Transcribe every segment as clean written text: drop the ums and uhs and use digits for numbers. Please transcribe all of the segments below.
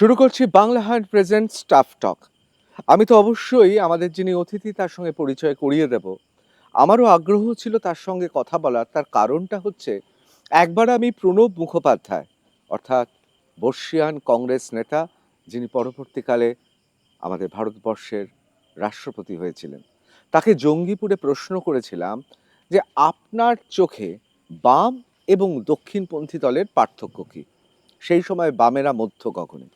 শুরু করছি বাংলা হাট প্রেজেন্ট স্টাফ টক। আমি তো অবশ্যই আমাদের যিনি অতিথি তার সঙ্গে পরিচয় করিয়ে দেব। আমারও আগ্রহ ছিল তার সঙ্গে কথা বলার। তার কারণটা হচ্ছে, একবার আমি প্রণব মুখোপাধ্যায় অর্থাৎ বর্ষিয়ান কংগ্রেস নেতা, যিনি পরবর্তীকালে আমাদের ভারতবর্ষের রাষ্ট্রপতি হয়েছিলেন, তাকে জঙ্গিপুরে প্রশ্ন করেছিলাম যে আপনার চোখে বাম এবং দক্ষিণপন্থী দলের পার্থক্য কী। সেই সময় বামেরা মধ্য গগনে।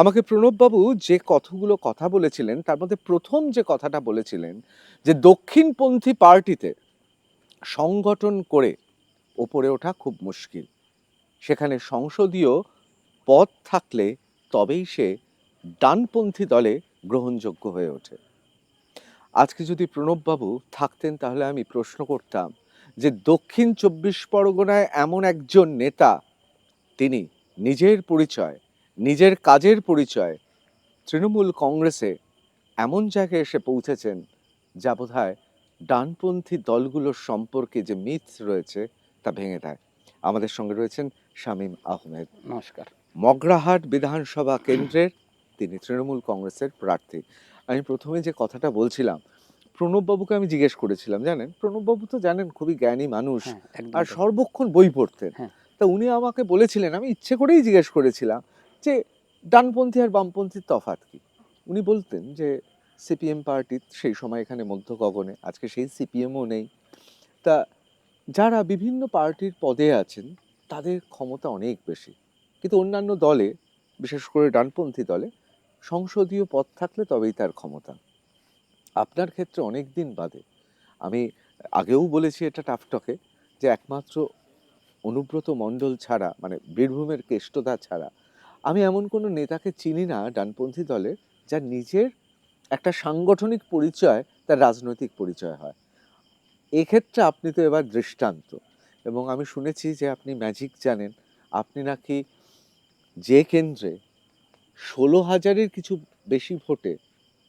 আমাকে প্রণববাবু যে কতগুলো কথা বলেছিলেন তার মধ্যে প্রথম যে কথাটা বলেছিলেন যে দক্ষিণপন্থী পার্টিতে সংগঠন করে ওপরে ওঠা খুব মুশকিল, সেখানে সংসদীয় পদ থাকলে তবেই সে ডানপন্থী দলে গ্রহণযোগ্য হয়ে ওঠে। আজকে যদি প্রণববাবু থাকতেন তাহলে আমি প্রশ্ন করতাম যে দক্ষিণ 24 পরগনায় এমন একজন নেতা, তিনি নিজের পরিচয়, নিজের কাজের পরিচয় তৃণমূল কংগ্রেসে এমন জায়গায় এসে পৌঁছেছেন যা বোধহয় ডানপন্থী দলগুলোর সম্পর্কে যে মিথ রয়েছে তা ভেঙে দেয়। আমাদের সঙ্গে রয়েছেন শামীম আহমেদ, নমস্কার। মগরাহাট বিধানসভা কেন্দ্রের তিনি তৃণমূল কংগ্রেসের প্রার্থী। আমি প্রথমে যে কথাটা বলছিলাম, প্রণববাবুকে আমি জিজ্ঞেস করেছিলাম, জানেন প্রণববাবু তো জানেন খুবই জ্ঞানী মানুষ হ্যাঁ, একদম আর তাই। সর্বক্ষণ বই পড়তেন। হ্যাঁ, তা উনি আমাকে বলেছিলেন, আমি ইচ্ছে করেই জিজ্ঞেস করেছিলাম যে ডানপন্থী আর বামপন্থীর তফাৎ কি। উনি বলতেন যে সিপিএম পার্টি সেই সময় এখানে মধ্য গগনে, আজকে সেই সিপিএমও নেই। তা যারা বিভিন্ন পার্টির পদে আছেন তাদের ক্ষমতা অনেক বেশি, কিন্তু অন্যান্য দলে, বিশেষ করে ডানপন্থী দলে সংসদীয় পদ থাকলে তবেই তার ক্ষমতা। আপনার ক্ষেত্রে অনেক দিন বাদে, আমি আগেও বলেছি এটা টাফটকে, যে একমাত্র অনুব্রত মণ্ডল ছাড়া, মানে বীরভূমের কেষ্টদা ছাড়া, আমি এমন কোনো নেতাকে চিনি না ডানপন্থী দলের যার নিজের একটা সাংগঠনিক পরিচয় তার রাজনৈতিক পরিচয় হয়। এক্ষেত্রে আপনি তো এবার দৃষ্টান্ত। এবং আমি শুনেছি যে আপনি ম্যাজিক জানেন। আপনি নাকি যে কেন্দ্রে 16,000-এর কিছু বেশি ভোটে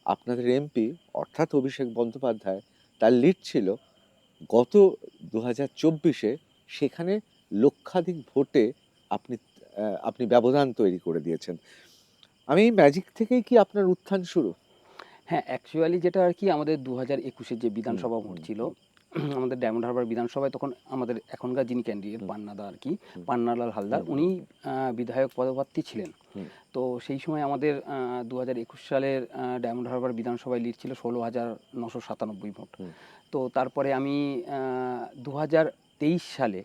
আপনাদের এমপি অর্থাৎ অভিষেক বন্দ্যোপাধ্যায় তার লিড ছিল, গত 2024-এ সেখানে লক্ষাধিক ভোটে আপনি আপনি ব্যবধান তৈরি করে দিয়েছেন। আমি এই ম্যাজিক থেকেই কি আপনার উত্থান শুরু? হ্যাঁ, অ্যাকচুয়ালি যেটা আর কি আমাদের 2021-এর যে হুম, বিধানসভা ভোট হুম, ছিল, হুম, আমাদের ডায়মন্ড হারবার বিধানসভায় তখন আমাদের এখনকার যিনি ক্যান্ডিডেট হুম, পান্নাদা আর কি, হুম, পান্নালাল হালদার, হুম, হুম, উনি বিধায়ক পদপ্রার্থী ছিলেন। হুম, তো সেই সময় আমাদের 2021 সালের ডায়মন্ড হারবার বিধানসভায় লিড ছিল 16,997 ভোট। হুম। তো তারপরে আমি 2023 সালে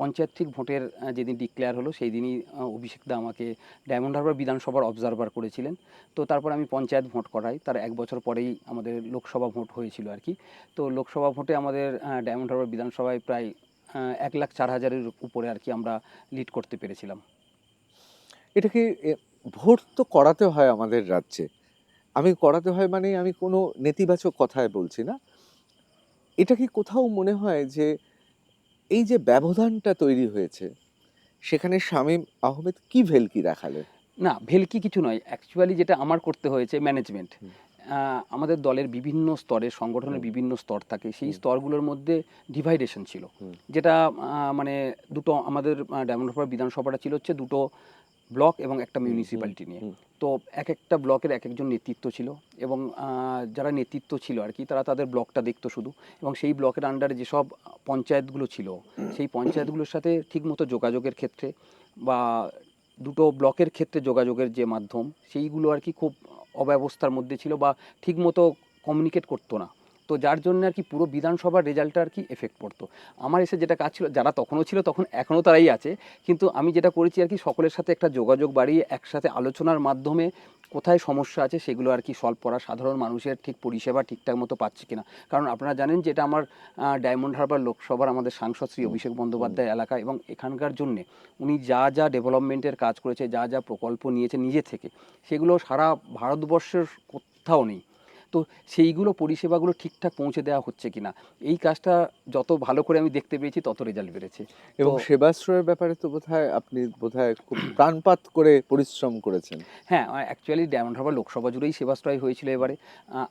পঞ্চায়েত ভোটের যেদিন ডিক্লেয়ার হলো সেই দিনই অভিষেকদা আমাকে ডায়মন্ড হারবার বিধানসভার অবজারভার করেছিলেন। তো তারপর আমি পঞ্চায়েত ভোট করাই, তার 1 বছর পরেই আমাদের লোকসভা ভোট হয়েছিল আর কি। তো লোকসভা ভোটে আমাদের ডায়মন্ড হারবার বিধানসভায় প্রায় 1,04,000-এর উপরে আর কি আমরা লিড করতে পেরেছিলাম। এটাকে ভোট তো করাতে হয় আমাদের রাজ্যে। আমি করাতে হয় মানে আমি কোনো নেতিবাচক কথায় বলছি না। এটা কি কোথাও মনে হয় যে এই যে ব্যবধানটা তৈরি হয়েছে, সেখানে শামীম আহমেদ কি ভেলকি দেখালেন? না, ভেলকি কিছু নয়। অ্যাকচুয়ালি যেটা আমার করতে হয়েছে ম্যানেজমেন্ট। হুম, আমাদের দলের বিভিন্ন স্তরে, সংগঠনের হুম, বিভিন্ন স্তর থাকে। সেই হুম, স্তরগুলোর মধ্যে ডিভাইডেশন ছিল। হুম, যেটা মানে দুটো আমাদের ডায়মন্ড হারবার বিধানসভাটা ছিল হচ্ছে দুটো ব্লক এবং একটা হুম, হুম, মিউনিসিপ্যালিটি নিয়ে। হুম, তো একেকটা ব্লকের একেকজন নেতৃত্ব ছিল এবং যারা নেতৃত্ব ছিল আর কি তারা তাদের ব্লকটা দেখতো শুধু, এবং সেই ব্লকের আন্ডারে যেসব পঞ্চায়েতগুলো ছিল, সেই পঞ্চায়েতগুলোর সাথে ঠিকমতো যোগাযোগের ক্ষেত্রে বা দুটো ব্লকের ক্ষেত্রে যোগাযোগের যে মাধ্যম, সেইগুলো আর কি খুব অব্যবস্থার মধ্যে ছিল বা ঠিকমতো কমিউনিকেট করতো না। তো যার জন্য আর কি পুরো বিধানসভার রেজাল্টটা আর কি এফেক্ট পড়তো। আমার এসে যেটা কাজ ছিল, যারা তখনও ছিল তখন এখনও তারাই আছে, কিন্তু আমি যেটা করেছি আর কি সকলের সাথে একটা যোগাযোগ বাড়িয়ে একসাথে আলোচনার মাধ্যমে কোথায় সমস্যা আছে সেগুলো আর কি সলভ করা, সাধারণ মানুষের ঠিক পরিষেবা ঠিকঠাক মতো পাচ্ছে কিনা। কারণ আপনারা জানেন যে এটা আমার ডায়মন্ড হারবার লোকসভার আমাদের সাংসদ শ্রী হুম, অভিষেক হুম। বন্দ্যোপাধ্যায় এলাকা, এবং এখানকার জন্যে উনি যা যা ডেভেলপমেন্টের কাজ করেছে, যা যা প্রকল্প নিয়েছে নিজে থেকে, সেগুলো সারা ভারতবর্ষের কোথাও নেই। তো সেইগুলো পরিষেবাগুলো ঠিকঠাক পৌঁছে দেওয়া হচ্ছে কিনা, এই কাজটা যত ভালো করে আমি দেখতে পেয়েছি তত রেজাল্ট বেড়েছে। তো এবং সেবাশ্রয়ের ব্যাপারে তো বোধহয় আপনি বোধহয় খুব প্রাণপাত করে পরিশ্রম করেছেন। হ্যাঁ, অ্যাকচুয়ালি ডায়মন্ড হারবার লোকসভা জুড়েই সেবাশ্রয় হয়েছিল এবারে।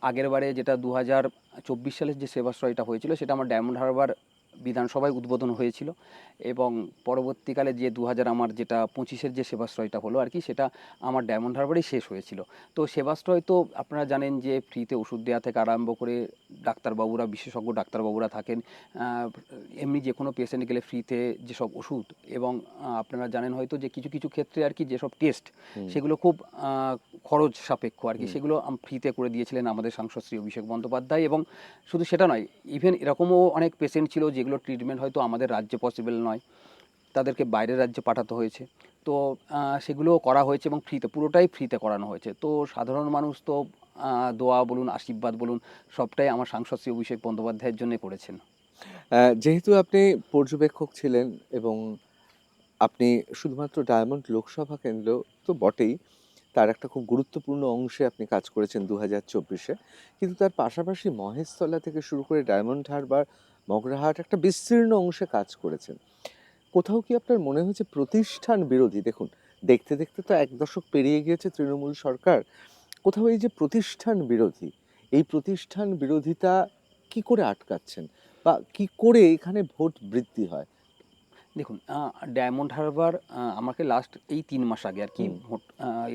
আগের বারে যেটা 2024 সালের যে সেবাশ্রয়টা হয়েছিল সেটা আমার ডায়মন্ড হারবার বিধানসভায় উদ্বোধন হয়েছিল এবং পরবর্তীকালে যে 2000 আমার যেটা 25-এর যে সেবাশ্রয়টা হলো আর কি, সেটা আমার ডায়মন্ড হারবারেই শেষ হয়েছিল। তো সেবাশ্রয় তো আপনারা জানেন যে ফ্রিতে ওষুধ দেওয়া থেকে আরম্ভ করে ডাক্তারবাবুরা, বিশেষজ্ঞ ডাক্তারবাবুরা থাকেন, এমনি যে কোনো পেশেন্ট গেলে ফ্রিতে যেসব ওষুধ, এবং আপনারা জানেন হয়তো যে কিছু কিছু ক্ষেত্রে আর কি যেসব টেস্ট, সেগুলো খুব খরচ সাপেক্ষ আর কি, সেগুলো ফ্রিতে করে দিয়েছিলেন আমাদের সাংসদ শ্রী অভিষেক বন্দ্যোপাধ্যায়। এবং শুধু সেটা নয়, ইভেন এরকমও অনেক পেশেন্ট ছিল যেগুলো ট্রিটমেন্ট হয়তো আমাদের রাজ্যে পসিবল নয়, তাদেরকে বাইরের রাজ্যে পাঠাতে হয়েছে। তো সেগুলোও করা হয়েছে এবং ফ্রিতে, পুরোটাই ফ্রিতে করানো হয়েছে। তো সাধারণ মানুষ তো দোয়া বলুন, আশীর্বাদ বলুন, সবটাই আমার সাংসদ শ্রী অভিষেক বন্দ্যোপাধ্যায়ের জন্য করেছেন। যেহেতু আপনি পর্যবেক্ষক ছিলেন এবং আপনি শুধুমাত্র ডায়মন্ড লোকসভা কেন্দ্র তো বটেই, তার একটা খুব গুরুত্বপূর্ণ অংশে আপনি কাজ করেছেন 2024-এ, কিন্তু তার পাশাপাশি মহেশতলা থেকে শুরু করে ডায়মন্ড হারবার, মগরাহাট একটা বিস্তীর্ণ অংশে কাজ করেছেন। কোথাও কি আপনার মনে হয়েছে প্রতিষ্ঠান বিরোধী, দেখুন দেখতে দেখতে তো 1 দশক পেরিয়ে গিয়েছে তৃণমূল সরকার, কোথাও এই যে প্রতিষ্ঠান বিরোধী, এই প্রতিষ্ঠান বিরোধিতা কি করে আটকাচ্ছেন বা কি করে এখানে ভোট বৃদ্ধি হয়? দেখুন, ডায়মন্ড হারবার আমাকে লাস্ট এই 3 মাস আগে আর কি, হুম। ভোট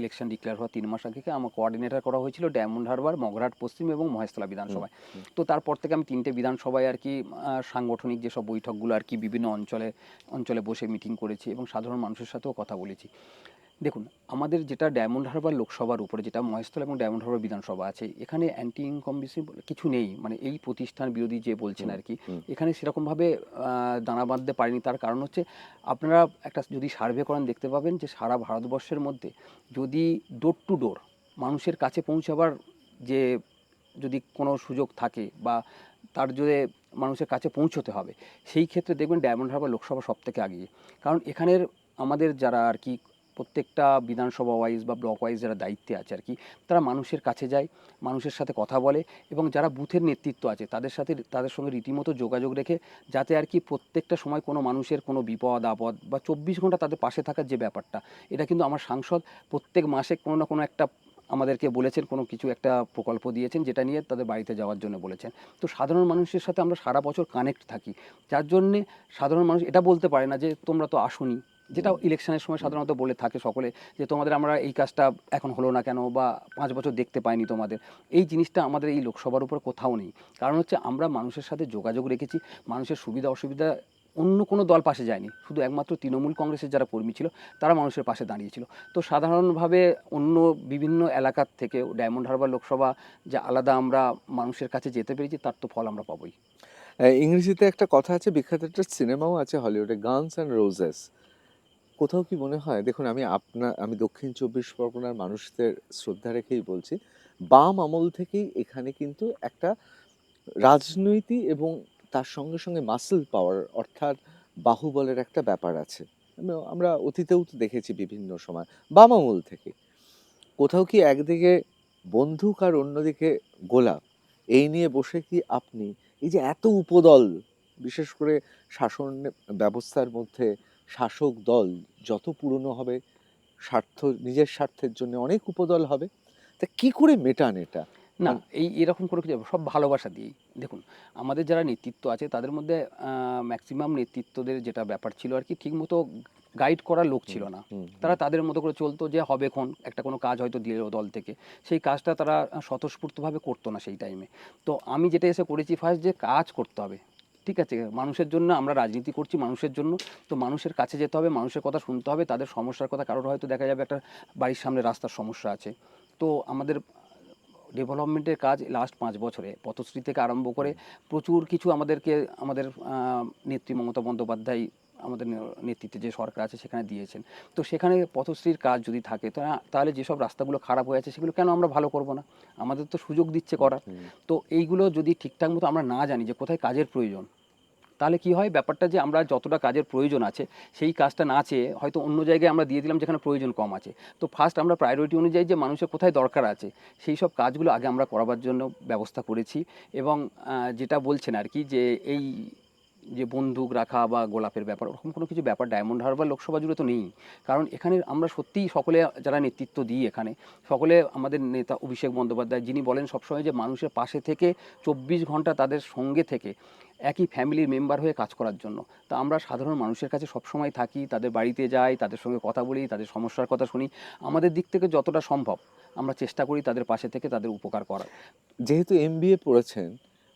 ইলেকশন ডিক্লেয়ার হওয়ার 3 মাস আগে আমার কোঅর্ডিনেটর করা হয়েছিল ডায়মন্ড হারবার, মগরাহাট পশ্চিম এবং মহেশতলা হুম। বিধানসভায়। হুম। তো তারপর থেকে আমি 3টে বিধানসভায় আর কি সাংগঠনিক যেসব বৈঠকগুলো আর কি বিভিন্ন অঞ্চলে অঞ্চলে বসে মিটিং করেছি এবং সাধারণ মানুষের সাথেও কথা বলেছি। দেখুন, আমাদের যেটা ডায়মন্ড হারবার লোকসভার উপরে যেটা মহেশতলা এবং ডায়মন্ড হারবার বিধানসভা আছে, এখানে অ্যান্টি ইনকম্বিসি কিছু নেই, মানে এই প্রতিষ্ঠান বিরোধী যে বলছেন হুম। আর কি, হুম। এখানে সেরকমভাবে দানা বাঁধতে পারেনি। তার কারণ হচ্ছে, আপনারা একটা যদি সার্ভে করেন দেখতে পাবেন যে সারা ভারতবর্ষের মধ্যে যদি ডোর টু ডোর মানুষের কাছে পৌঁছাবার যে যদি কোনো সুযোগ থাকে বা তার যদি মানুষের কাছে পৌঁছতে হবে, সেই ক্ষেত্রে দেখবেন ডায়মন্ড হারবার লোকসভা সব থেকে আগিয়ে। কারণ এখানের আমাদের যারা আর কি প্রত্যেকটা বিধানসভা ওয়াইজ বা ব্লক ওয়াইজ যারা দায়িত্বে আছে আর কি, তারা মানুষের কাছে যায়, মানুষের সাথে কথা বলে, এবং যারা বুথের নেতৃত্ব আছে তাদের সাথে তাদের সঙ্গে রীতিমতো যোগাযোগ রেখে, যাতে আর কি প্রত্যেকটা সময় কোনো মানুষের কোনো বিপদ আপদ বা 24 ঘন্টা তাদের পাশে থাকার যে ব্যাপারটা, এটা কিন্তু আমার সাংসদ প্রত্যেক মাসে কোনো না কোনো একটা আমাদেরকে বলেছেন, কোনো কিছু একটা প্রকল্প দিয়েছেন যেটা নিয়ে তাদের বাড়িতে যাওয়ার জন্য বলেছেন। তো সাধারণ মানুষের সাথে আমরা সারা বছর কানেক্ট থাকি, যার জন্যে সাধারণ মানুষ এটা বলতে পারে না যে তোমরা তো আসোনি, যেটা ইলেকশনের সময় সাধারণত বলে থাকে সকলে, যে তোমাদের আমরা এই কাজটা এখন হলো না কেন, বা 5 বছর দেখতে পাইনি তোমাদের। এই জিনিসটা আমাদের এই লোকসভার উপর কোথাও নেই। কারণ হচ্ছে আমরা মানুষের সাথে যোগাযোগ রেখেছি, মানুষের সুবিধা অসুবিধা অন্য কোনো দল পাশে যায়নি, শুধু একমাত্র তৃণমূল কংগ্রেসের যারা কর্মী ছিল তারা মানুষের পাশে দাঁড়িয়েছিল। তো সাধারণভাবে অন্য বিভিন্ন এলাকার থেকেও ডায়মন্ড হারবার লোকসভা যে আলাদা আমরা মানুষের কাছে যেতে পেরেছি, তার তো ফল আমরা পাবোই। ইংরেজিতে একটা কথা আছে, বিখ্যাত একটা সিনেমাও আছে হলিউডে, গানস অ্যান্ড রোজেস। কোথাও কি মনে হয়, দেখুন আমি দক্ষিণ 24 পরগনার মানুষদের শ্রদ্ধা রেখেই বলছি, বাম আমল থেকেই এখানে কিন্তু একটা রাজনীতি এবং তার সঙ্গে সঙ্গে মাসল পাওয়ার অর্থাৎ বাহুবলের একটা ব্যাপার আছে। আমরা অতীতেও তো দেখেছি বিভিন্ন সময় বাম আমল থেকে। কোথাও কি একদিকে বন্দুক আর অন্যদিকে গোলাপ, এই নিয়ে বসে কি আপনি এই যে এত উপদল, বিশেষ করে শাসন ব্যবস্থার মধ্যে শাসক দল যত পুরনো হবে, স্বার্থ নিজের স্বার্থের জন্য অনেক উপদল হবে, তা কি করে মেটান এটা? না, মানে এই এরকম করে কিছু সব ভালোবাসা দিয়েই। দেখুন, আমাদের যারা নেতৃত্ব আছে তাদের মধ্যে ম্যাক্সিমাম নেতৃত্বদের যেটা ব্যাপার ছিল আর কি, ঠিকমতো গাইড করার লোক হুম। ছিল না। হুম। তারা হুম। তাদের মতো করে চলতো, যে হবে একটা কোনো কাজ হয়তো দিল দল থেকে, সেই কাজটা তারা স্বতঃস্ফূর্তভাবে করতো না সেই টাইমে। তো আমি যেটা এসে করেছি ফার্স্ট, যে কাজ করতে হবে। ঠিক আছে, মানুষের জন্য আমরা রাজনীতি করছি, মানুষের জন্য। তো মানুষের কাছে যেতে হবে, মানুষের কথা শুনতে হবে, তাদের সমস্যার কথা। কারোর হয়তো দেখা যাবে একটা বাড়ির সামনে রাস্তার সমস্যা আছে, তো আমাদের ডেভেলপমেন্টের কাজ লাস্ট 5 বছরে পথশ্রী থেকে আরম্ভ করে প্রচুর কিছু আমাদেরকে আমাদের নেত্রী মমতা বন্দ্যোপাধ্যায় আমাদের নেতৃত্বে যে সরকার আছে সেখানে দিয়েছেন। তো সেখানে পথশ্রীর কাজ যদি থাকে, তাহলে যেসব রাস্তাগুলো খারাপ হয়ে আছে সেগুলো কেন আমরা ভালো করব না? আমাদের তো সুযোগ দিচ্ছে করার। হুম। তো এইগুলো যদি ঠিকঠাক মতো আমরা না জানি যে কোথায় কাজের প্রয়োজন, তাহলে কি হয় ব্যাপারটা, যে আমরা যতটা কাজের প্রয়োজন আছে সেই কাজটা না চেয়ে হয়তো অন্য জায়গায় আমরা দিয়ে দিলাম যেখানে প্রয়োজন কম আছে। তো ফার্স্ট আমরা প্রায়োরিটি অনুযায়ী যে মানুষের কোথায় দরকার আছে সেই সব কাজগুলো আগে আমরা করাবার জন্য ব্যবস্থা করেছি। এবং যেটা বলছেন আর কি, যে এই যে বন্দুক রাখা বা গোলাপের ব্যাপার, ওরকম কোনো কিছু ব্যাপার ডায়মন্ড হারবার লোকসভা জুড়ে তো নেই। কারণ এখানে আমরা সত্যিই সকলে যারা নেতৃত্ব দিই এখানে, সকলে আমাদের নেতা অভিষেক বন্দ্যোপাধ্যায়, যিনি বলেন সবসময় যে মানুষের পাশে থেকে 24 ঘন্টা তাদের সঙ্গে থেকে একই ফ্যামিলির মেম্বার হয়ে কাজ করার জন্য। তা আমরা সাধারণ মানুষের কাছে সবসময় থাকি, তাদের বাড়িতে যাই, তাদের সঙ্গে কথা বলি, তাদের সমস্যার কথা শুনি। আমাদের দিক থেকে যতটা সম্ভব আমরা চেষ্টা করি তাদের পাশে থেকে তাদের উপকার করার। যেহেতু এমবিএ পড়েছেন,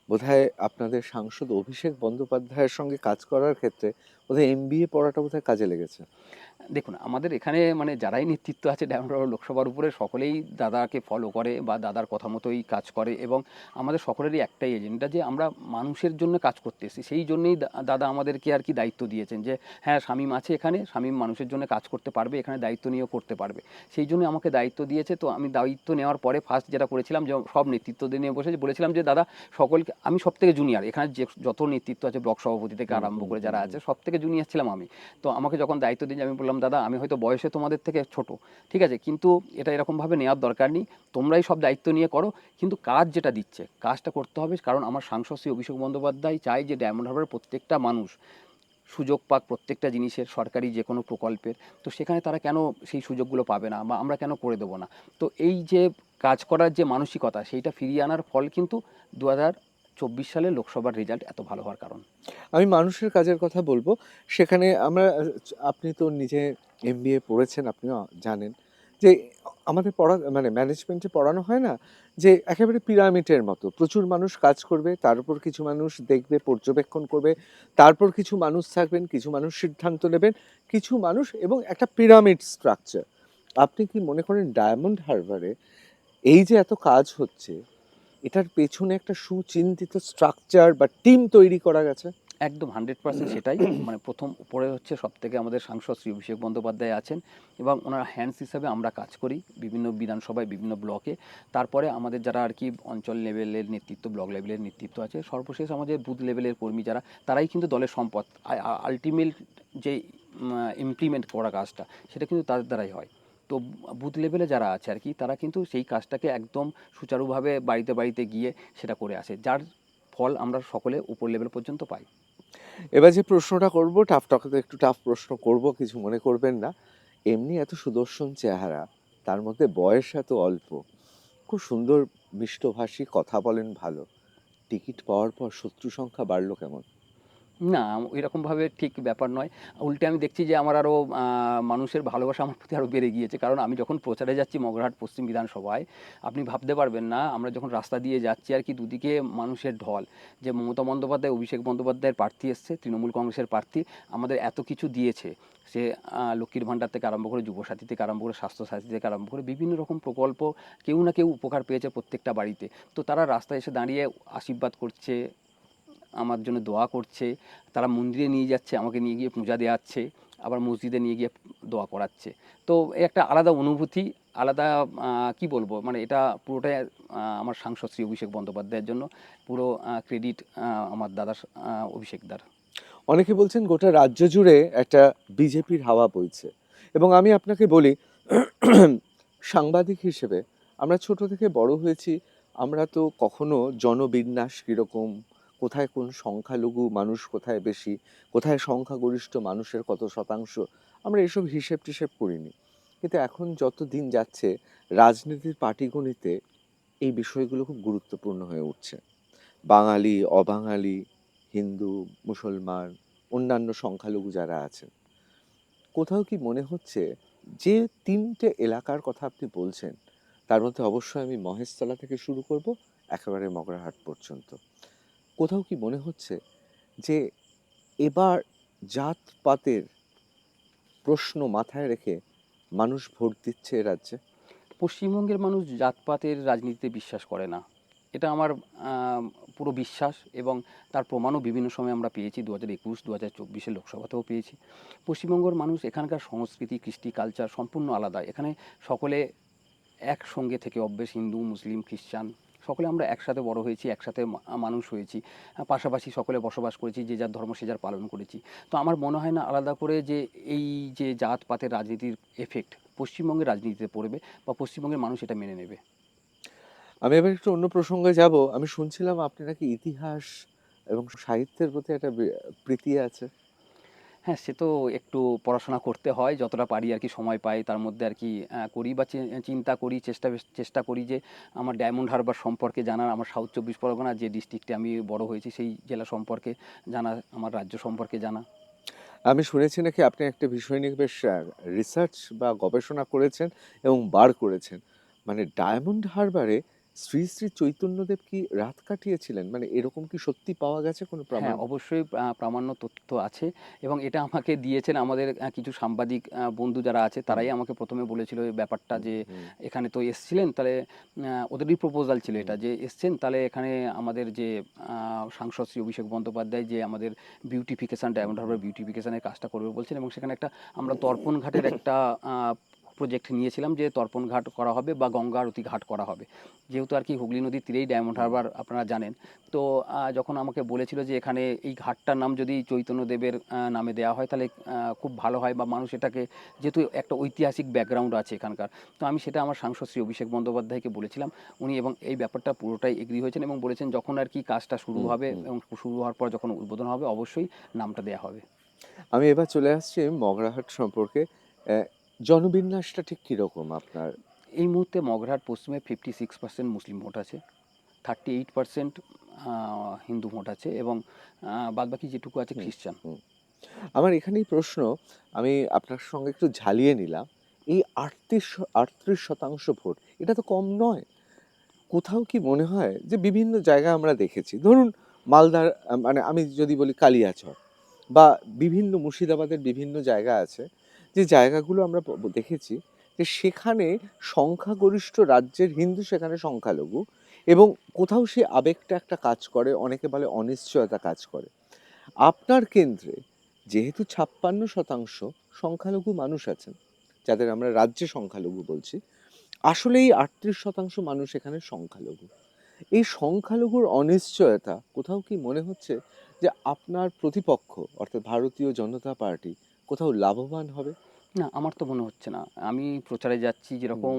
বোধহয় আপনাদের সাংসদ অভিষেক বন্দ্যোপাধ্যায়ের সঙ্গে কাজ করার ক্ষেত্রে বোধহয় এমবিএ পড়াটা বোধহয় কাজে লেগেছে। দেখুন, আমাদের এখানে মানে যারাই নেতৃত্ব আছে ডায়মন্ড হারবার লোকসভার উপরে, সকলেই দাদাকে ফলো করে বা দাদার কথা মতোই কাজ করে, এবং আমাদের সকলেরই একটাই এজেন্ডা যে আমরা মানুষের জন্য কাজ করতে এসেছি। সেই জন্যই দাদা আমাদেরকে আর কি দায়িত্ব দিয়েছেন যে হ্যাঁ, শামীম আছে এখানে, শামীম মানুষের জন্য কাজ করতে পারবে, এখানে দায়িত্ব নিয়েও করতে পারবে। সেই জন্য আমাকে দায়িত্ব দিয়েছে। তো আমি দায়িত্ব নেওয়ার পরে ফার্স্ট যেটা করেছিলাম, যে সব নেতৃত্বদের নিয়ে বসে বলেছিলাম যে দাদা সকলকে, আমি সব থেকে জুনিয়র এখানে, যে যত নেতৃত্ব আছে ব্লক সভাপতি থেকে আরম্ভ করে যারা আছে সব থেকে জুনিয়র ছিলাম আমি। তো আমাকে যখন দায়িত্ব দিয়ে আমি বললাম দাদা আমি হয়তো বয়সে তোমাদের থেকে ছোট, ঠিক আছে, কিন্তু এটা এরকমভাবে নেওয়ার দরকার নেই, তোমরাই সব দায়িত্ব নিয়ে করো, কিন্তু কাজ যেটা দিচ্ছে কাজটা করতে হবে। কারণ আমার সাংসদ শ্রী অভিষেক বন্দ্যোপাধ্যায় চাই যে ডায়মন্ড হারবারের প্রত্যেকটা মানুষ সুযোগ পাক প্রত্যেকটা জিনিসের, সরকারি যে কোনো প্রকল্পের। তো সেখানে তারা কেন সেই সুযোগগুলো পাবে না, বা আমরা কেন করে দেবো না? তো এই যে কাজ করার যে মানসিকতা, সেইটা ফিরিয়ে আনার ফল কিন্তু 2024 সালে লোকসভার রেজাল্ট এত ভালো হওয়ার কারণ। আমি মানুষের কাজের কথা বলবো। সেখানে আমরা, আপনি তো নিজে এমবিএ পড়েছেন, আপনিও জানেন যে আমাদের পড়া মানে ম্যানেজমেন্টে পড়ানো হয় না যে একেবারে পিরামিডের মতো প্রচুর মানুষ কাজ করবে, তার উপর কিছু মানুষ দেখবে, পর্যবেক্ষণ করবে, তারপর কিছু মানুষ থাকবেন, কিছু মানুষ সিদ্ধান্ত নেবেন, কিছু মানুষ, এবং একটা পিরামিড স্ট্রাকচার। আপনি কি মনে করেন ডায়মন্ড হারবারে এই যে এত কাজ হচ্ছে, এটার পেছনে একটা সুচিন্তিত স্ট্রাকচার বা টিম তৈরি করা গেছে? একদম 100% সেটাই। মানে প্রথম উপরে হচ্ছে সবথেকে আমাদের সাংসদ শ্রী অভিষেক বন্দ্যোপাধ্যায় আছেন, এবং ওনার হ্যান্ডস হিসাবে আমরা কাজ করি বিভিন্ন বিধানসভায়, বিভিন্ন ব্লকে। তারপরে আমাদের যারা আর কি অঞ্চল লেভেলের নেতৃত্ব, ব্লক লেভেলের নেতৃত্ব আছে, সর্বশেষ আমাদের বুথ লেভেলের কর্মী যারা, তারাই কিন্তু দলের সম্পদ। আলটিমেট যে ইমপ্লিমেন্ট করা কাজটা, সেটা কিন্তু তাদের দ্বারাই হয়। তো বুথ লেভেলে যারা আছে আর কি, তারা কিন্তু সেই কাজটাকে একদম সুচারুভাবে বাড়িতে বাড়িতে গিয়ে সেটা করে আসে, যার ফল আমরা সকলে উপর লেভেল পর্যন্ত পাই। এবার যে প্রশ্নটা করব, টাফ টকে তো একটু টাফ প্রশ্ন করব, কিছু মনে করবেন না। এমনি এত সুদর্শন চেহারা, তার মধ্যে বয়স এত অল্প, খুব সুন্দর মিষ্টভাষী, কথা বলেন ভালো, টিকিট পাওয়ার পর শত্রু সংখ্যা বাড়লো কেমন? না, এরকমভাবে ঠিক ব্যাপার নয়। উল্টে আমি দেখছি যে আমার আরও মানুষের ভালোবাসা আমার প্রতি আরও বেড়ে গিয়েছে। কারণ আমি যখন প্রচারে যাচ্ছি মগরাহাট পশ্চিম বিধানসভায়, আপনি ভাবতে পারবেন না, আমরা যখন রাস্তা দিয়ে যাচ্ছি আর কি, দুদিকে মানুষের ঢল। যে মমতা বন্দ্যোপাধ্যায়, অভিষেক বন্দ্যোপাধ্যায়ের প্রার্থী এসছে, তৃণমূল কংগ্রেসের প্রার্থী, আমাদের এত কিছু দিয়েছে। সে লক্ষ্মীর ভাণ্ডার থেকে আরম্ভ করে, যুবসাথী থেকে আরম্ভ করে, স্বাস্থ্যসাথী থেকে আরম্ভ করে বিভিন্ন রকম প্রকল্প, কেউ না কেউ উপকার পেয়েছে প্রত্যেকটা বাড়িতে। তো তারা রাস্তায় এসে দাঁড়িয়ে আশীর্বাদ করছে, আমার জন্য দোয়া করছে। তারা মন্দিরে নিয়ে যাচ্ছে, আমাকে নিয়ে গিয়ে পূজা দেওয়াচ্ছে, আবার মসজিদে নিয়ে গিয়ে দোয়া করাচ্ছে। তো এই একটা আলাদা অনুভূতি, আলাদা কি বলবো, মানে এটা পুরোটাই আমার সাংসদ শ্রী অভিষেক বন্দ্যোপাধ্যায়ের জন্য। পুরো ক্রেডিট আমার দাদা অভিষেকদার। অনেকে বলছেন গোটা রাজ্য জুড়ে একটা বিজেপির হাওয়া বইছে, এবং আমি আপনাকে বলি, সাংবাদিক হিসেবে আমরা ছোট থেকে বড় হয়েছি, আমরা তো কখনো জনবিন্যাস কীরকম, কোথায় কোন সংখ্যালঘু মানুষ কোথায় বেশি, কোথায় সংখ্যাগরিষ্ঠ মানুষের কত শতাংশ, আমরা এসব হিসেব টিসেব করিনি। কিন্তু এখন যত দিন যাচ্ছে, রাজনীতির পাটিগণিতে এই বিষয়গুলো খুব গুরুত্বপূর্ণ হয়ে উঠছে। বাঙালি, অবাঙালি, হিন্দু, মুসলমান, অন্যান্য সংখ্যালঘু যারা আছেন, কোথাও কি মনে হচ্ছে যে তিনটে এলাকার কথা আপনি বলছেন, তার মধ্যে অবশ্যই আমি মহেশতলা থেকে শুরু করব একেবারে মগরাহাট পর্যন্ত, কোথাও কি মনে হচ্ছে যে এবার জাতপাতের প্রশ্ন মাথায় রেখে মানুষ ভোট দিচ্ছে এ রাজ্যে? পশ্চিমবঙ্গের মানুষ জাতপাতের রাজনীতিতে বিশ্বাস করে না, এটা আমার পুরো বিশ্বাস। এবং তার প্রমাণও বিভিন্ন সময় আমরা পেয়েছি, 2021, 2024 লোকসভাতেও পেয়েছি। পশ্চিমবঙ্গের মানুষ, এখানকার সংস্কৃতি, কৃষ্টি, কালচার সম্পূর্ণ আলাদা। এখানে সকলে একসঙ্গে থেকে অভ্যেস, হিন্দু, মুসলিম, খ্রিস্টান, সকলে আমরা একসাথে বড় হয়েছি, একসাথে মানুষ হয়েছি, পাশাপাশি সকলে বসবাস করেছি, যে যার ধর্ম সে যার পালন করেছি। তো আমার মনে হয় না আলাদা করে যে এই যে জাতপাতের রাজনীতির এফেক্ট পশ্চিমবঙ্গের রাজনীতিতে পড়বে, বা পশ্চিমবঙ্গের মানুষ এটা মেনে নেবে। আমি এবার একটু অন্য প্রসঙ্গে যাব। আমি শুনছিলাম আপনি নাকি ইতিহাস এবং সাহিত্যের প্রতি একটা প্রীতি আছে। হ্যাঁ, সে তো একটু পড়াশোনা করতে হয়, যতটা পারি আর কি সময় পাই তার মধ্যে আর কি করি বা চিন্তা করি, চেষ্টা করি যে আমার ডায়মন্ড হারবার সম্পর্কে জানার, আমার সাউথ চব্বিশ পরগনা যে ডিস্ট্রিক্টে আমি বড় হয়েছি সেই জেলা সম্পর্কে জানা, আমার রাজ্য সম্পর্কে জানা। আমি শুনেছি নাকি আপনি একটা বিষয় নিয়ে বেশ রিসার্চ বা গবেষণা করেছেন এবং বার করেছেন। মানে ডায়মন্ড হারবারে শ্রী শ্রী চৈতন্যদেব কি রাত কাটিয়েছিলেন? মানে এরকম কি সত্যি পাওয়া গেছে কোনো হ্যাঁ, প্রমাণ? অবশ্যই প্রামাণ্য তথ্য আছে এবং এটা আমাকে দিয়েছেন আমাদের কিছু সাংবাদিক বন্ধু যারা আছে, হুম, তারাই আমাকে প্রথমে বলেছিল এই ব্যাপারটা হুম, যে হুম, এখানে তো এসছিলেন, তাহলে ওদেরই প্রপোজাল ছিল হুম, এটা যে এসছেন, তাহলে এখানে আমাদের যে সাংসদ শ্রী অভিষেক বন্দ্যোপাধ্যায় যে আমাদের বিউটিফিকেশন, হুম, ডায়মন্ড হুম, হারবার বিউটিফিকেশনের কাজটা করবে বলছেন, এবং সেখানে একটা আমরা তর্পণ ঘাটের একটা প্রজেক্ট নিয়েছিলাম যে তর্পণ ঘাট করা হবে বা গঙ্গা আরতি ঘাট করা হবে, যেহেতু আর কি হুগলি নদীর তীরেই ডায়মন্ড হুম। হারবার আপনারা জানেন। তো যখন আমাকে বলেছিল যে এখানে এই ঘাটটার নাম যদি চৈতন্যদেবের নামে দেওয়া হয় তাহলে খুব ভালো হয়, বা মানুষ এটাকে, যেহেতু একটা ঐতিহাসিক ব্যাকগ্রাউন্ড আছে এখানকার, তো আমি সেটা আমার সাংসদ শ্রী অভিষেক বন্দ্যোপাধ্যায়কে বলেছিলাম। উনি এবং এই ব্যাপারটা পুরোটাই এগ্রি হয়েছেন এবং বলেছেন যখন আর কি কাজটা শুরু হুম, হবে হুম। এবং শুরু হওয়ার পর যখন উদ্বোধন হবে অবশ্যই নামটা দেওয়া হবে। আমি এবার চলে আসছি মগরাহাট সম্পর্কে। জনবিন্যাসটা ঠিক কিরকম আপনার? এই মুহূর্তে মগরাহাট পশ্চিমে 56% মুসলিম ভোট আছে, 38% হিন্দু ভোট আছে, এবং বাদবাকি যেটুকু আছে হুম, খ্রিস্টান। হুম। আমার এখানেই প্রশ্ন, আমি আপনার সঙ্গে একটু ঝালিয়ে নিলাম। এই 38% ভোট, এটা তো কম নয়। কোথাও কি মনে হয় যে বিভিন্ন জায়গায় আমরা দেখেছি, ধরুন মালদার মানে আমি যদি বলি কালিয়াচক বা বিভিন্ন মুর্শিদাবাদের বিভিন্ন জায়গা আছে, যে জায়গাগুলো আমরা দেখেছি যে সেখানে সংখ্যাগরিষ্ঠ রাজ্যের হিন্দু সেখানে সংখ্যালঘু, এবং কোথাও সে আবেগটা একটা কাজ করে, অনেকে বলে অনিশ্চয়তা কাজ করে। আপনার কেন্দ্রে যেহেতু 56% সংখ্যালঘু মানুষ আছেন, যাদের আমরা রাজ্যে সংখ্যালঘু বলছি, আসলে এই 38% মানুষ এখানে সংখ্যালঘু। এই সংখ্যালঘুর অনিশ্চয়তা কোথাও কি মনে হচ্ছে যে আপনার প্রতিপক্ষ অর্থাৎ ভারতীয় জনতা পার্টি কোথাও লাভবান হবে? না, আমার তো মনে হচ্ছে না। আমি প্রচারে যাচ্ছি হুম, যেরকম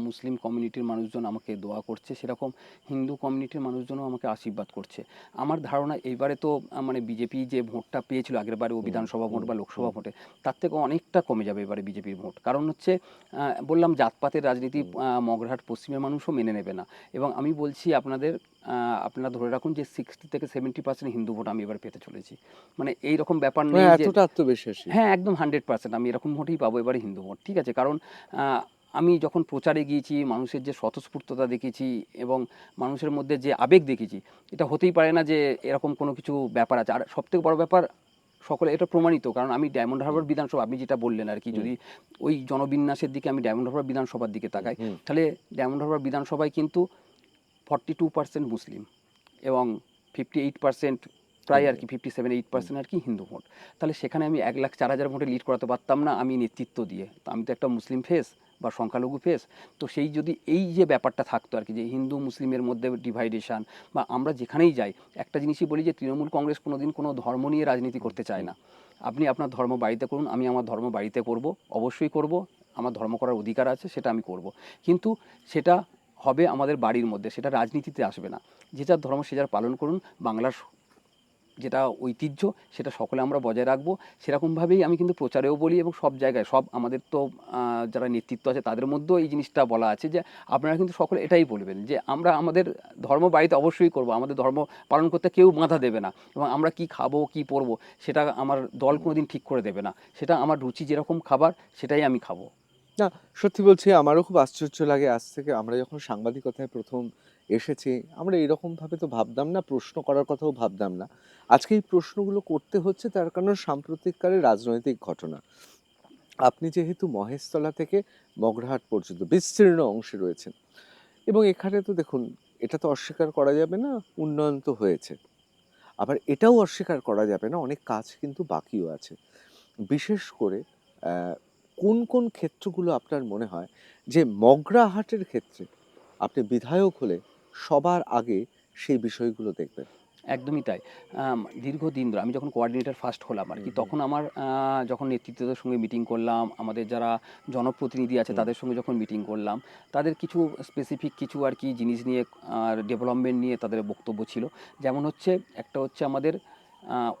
মুসলিম কমিউনিটির মানুষজন আমাকে দোয়া করছে, সেরকম হিন্দু কমিউনিটির মানুষজনও আমাকে আশীর্বাদ করছে। আমার ধারণা এইবারে তো মানে বিজেপি যে ভোটটা পেয়েছিল আগেরবারেও হুম, বিধানসভা ভোট হুম, বা লোকসভা হুম, ভোটে, তার থেকে অনেকটা কমে যাবে এবারে বিজেপির ভোট। কারণ হচ্ছে বললাম জাতপাতের রাজনীতি হুম, মগরাহাট পশ্চিমের মানুষও মেনে নেবে না। এবং আমি বলছি আপনাদের, আপনারা ধরে রাখুন যে 60 থেকে 70% হিন্দু ভোট আমি এবার পেতে চলেছি। মানে এইরকম ব্যাপার মানে নেই যে, এতটা আত্মবিশ্বাসী? হ্যাঁ, একদম 100% আমি এরকম ভোটই পাবো এবারে হিন্দু ভোট। ঠিক আছে? কারণ আ আমি যখন প্রচারে গিয়েছি, মানুষের যে স্বতঃস্ফূর্ততা দেখেছি এবং মানুষের মধ্যে যে আবেগ দেখেছি, এটা হতেই পারে না যে এরকম কোনো কিছু ব্যাপার আছে। আর সবথেকে বড় ব্যাপার, সকলে এটা প্রমাণিত। কারণ আমি ডায়মন্ড হুম, হারবার বিধানসভা, আপনি যেটা বললেন আরকি, হুম, যদি ওই জনবিন্যাসের দিকে আমি ডায়মন্ড হারবার বিধানসভার দিকে হুম, তাকাই, হুম, তাহলে ডায়মন্ড হারবার বিধানসভায় কিন্তু 42% মুসলিম এবং 58%, প্রায় আর হিন্দু। কি 57-8% হুম, আর কি হিন্দু ভোট। তাহলে সেখানে আমি 1,04,000 ভোটে লিড করাতে পারতাম না আমি নেতৃত্ব দিয়ে? তো আমি তো একটা মুসলিম ফেস বা সংখ্যালঘু ফেস। তো সেই যদি এই যে ব্যাপারটা থাকতো আর কি, যে হিন্দু মুসলিমের মধ্যে ডিভাইডেশন, বা আমরা যেখানেই যাই একটা জিনিসই বলি যে তৃণমূল কংগ্রেস কোনোদিন কোনো ধর্ম নিয়ে রাজনীতি হুম, করতে চায় হুম। না। আপনি আপনার ধর্ম বাড়িতে করুন, আমি আমার ধর্ম বাড়িতে করব, অবশ্যই করব। আমার ধর্ম করার অধিকার আছে, সেটা আমি করব। কিন্তু সেটা হবে আমাদের বাড়ির মধ্যে, সেটা রাজনীতিতে আসবে না। যে যার ধর্ম সে যার পালন করুন। বাংলার যেটা ঐতিহ্য সেটা সকলে আমরা বজায় রাখবো। সেরকমভাবেই আমি কিন্তু প্রচারেও বলি এবং সব জায়গায়, সব আমাদের তো যারা নেতৃত্ব আছে তাদের মধ্যেও এই জিনিসটা বলা আছে যে আপনারা কিন্তু সকলে এটাই বলবেন যে আমরা আমাদের ধর্ম বাড়িতে অবশ্যই করব, আমাদের ধর্ম পালন করতে কেউ বাধা দেবে না, এবং আমরা কি খাবো কি পরবো সেটা আমার দল কোনোদিন ঠিক করে দেবে না। সেটা আমার রুচি যেরকম খাবার সেটাই আমি খাবো। না, সত্যি বলছি আমারও খুব আশ্চর্য লাগে। আজ থেকে আমরা যখন সাংবাদিকতায় প্রথম এসেছি, আমরা এরকম ভাবে তো ভাবতাম না, প্রশ্ন করার কথাও ভাবতাম না। আজকে এই প্রশ্নগুলো করতে হচ্ছে তার কারণ সাম্প্রতিককালের রাজনৈতিক ঘটনা। আপনি যেহেতু মহেশতলা থেকে মগরাহাট পর্যন্ত বিস্তীর্ণ অংশে রয়েছেন, এবং এখানে তো দেখুন, এটা তো অস্বীকার করা যাবে না, উন্নয়ন তো হয়েছে। আবার এটাও অস্বীকার করা যাবে না, অনেক কাজ কিন্তু বাকিও আছে। বিশেষ করে কোন কোন ক্ষেত্রগুলো আপনার মনে হয় যে মগরাহাটের ক্ষেত্রে আপনি বিধায়ক হলে সবার আগে সেই বিষয়গুলো দেখবেন? একদমই তাই। দীর্ঘদিন ধরে আমি যখন কোঅর্ডিনেটর ফার্স্ট হলাম আর কি, তখন আমার যখন নেতৃত্বদের সঙ্গে মিটিং করলাম, আমাদের যারা জনপ্রতিনিধি আছে তাদের সঙ্গে যখন মিটিং করলাম, তাদের কিছু স্পেসিফিক কিছু আর কি জিনিস নিয়ে ডেভেলপমেন্ট নিয়ে তাদের বক্তব্য ছিল। যেমন হচ্ছে, একটা হচ্ছে আমাদের আহ,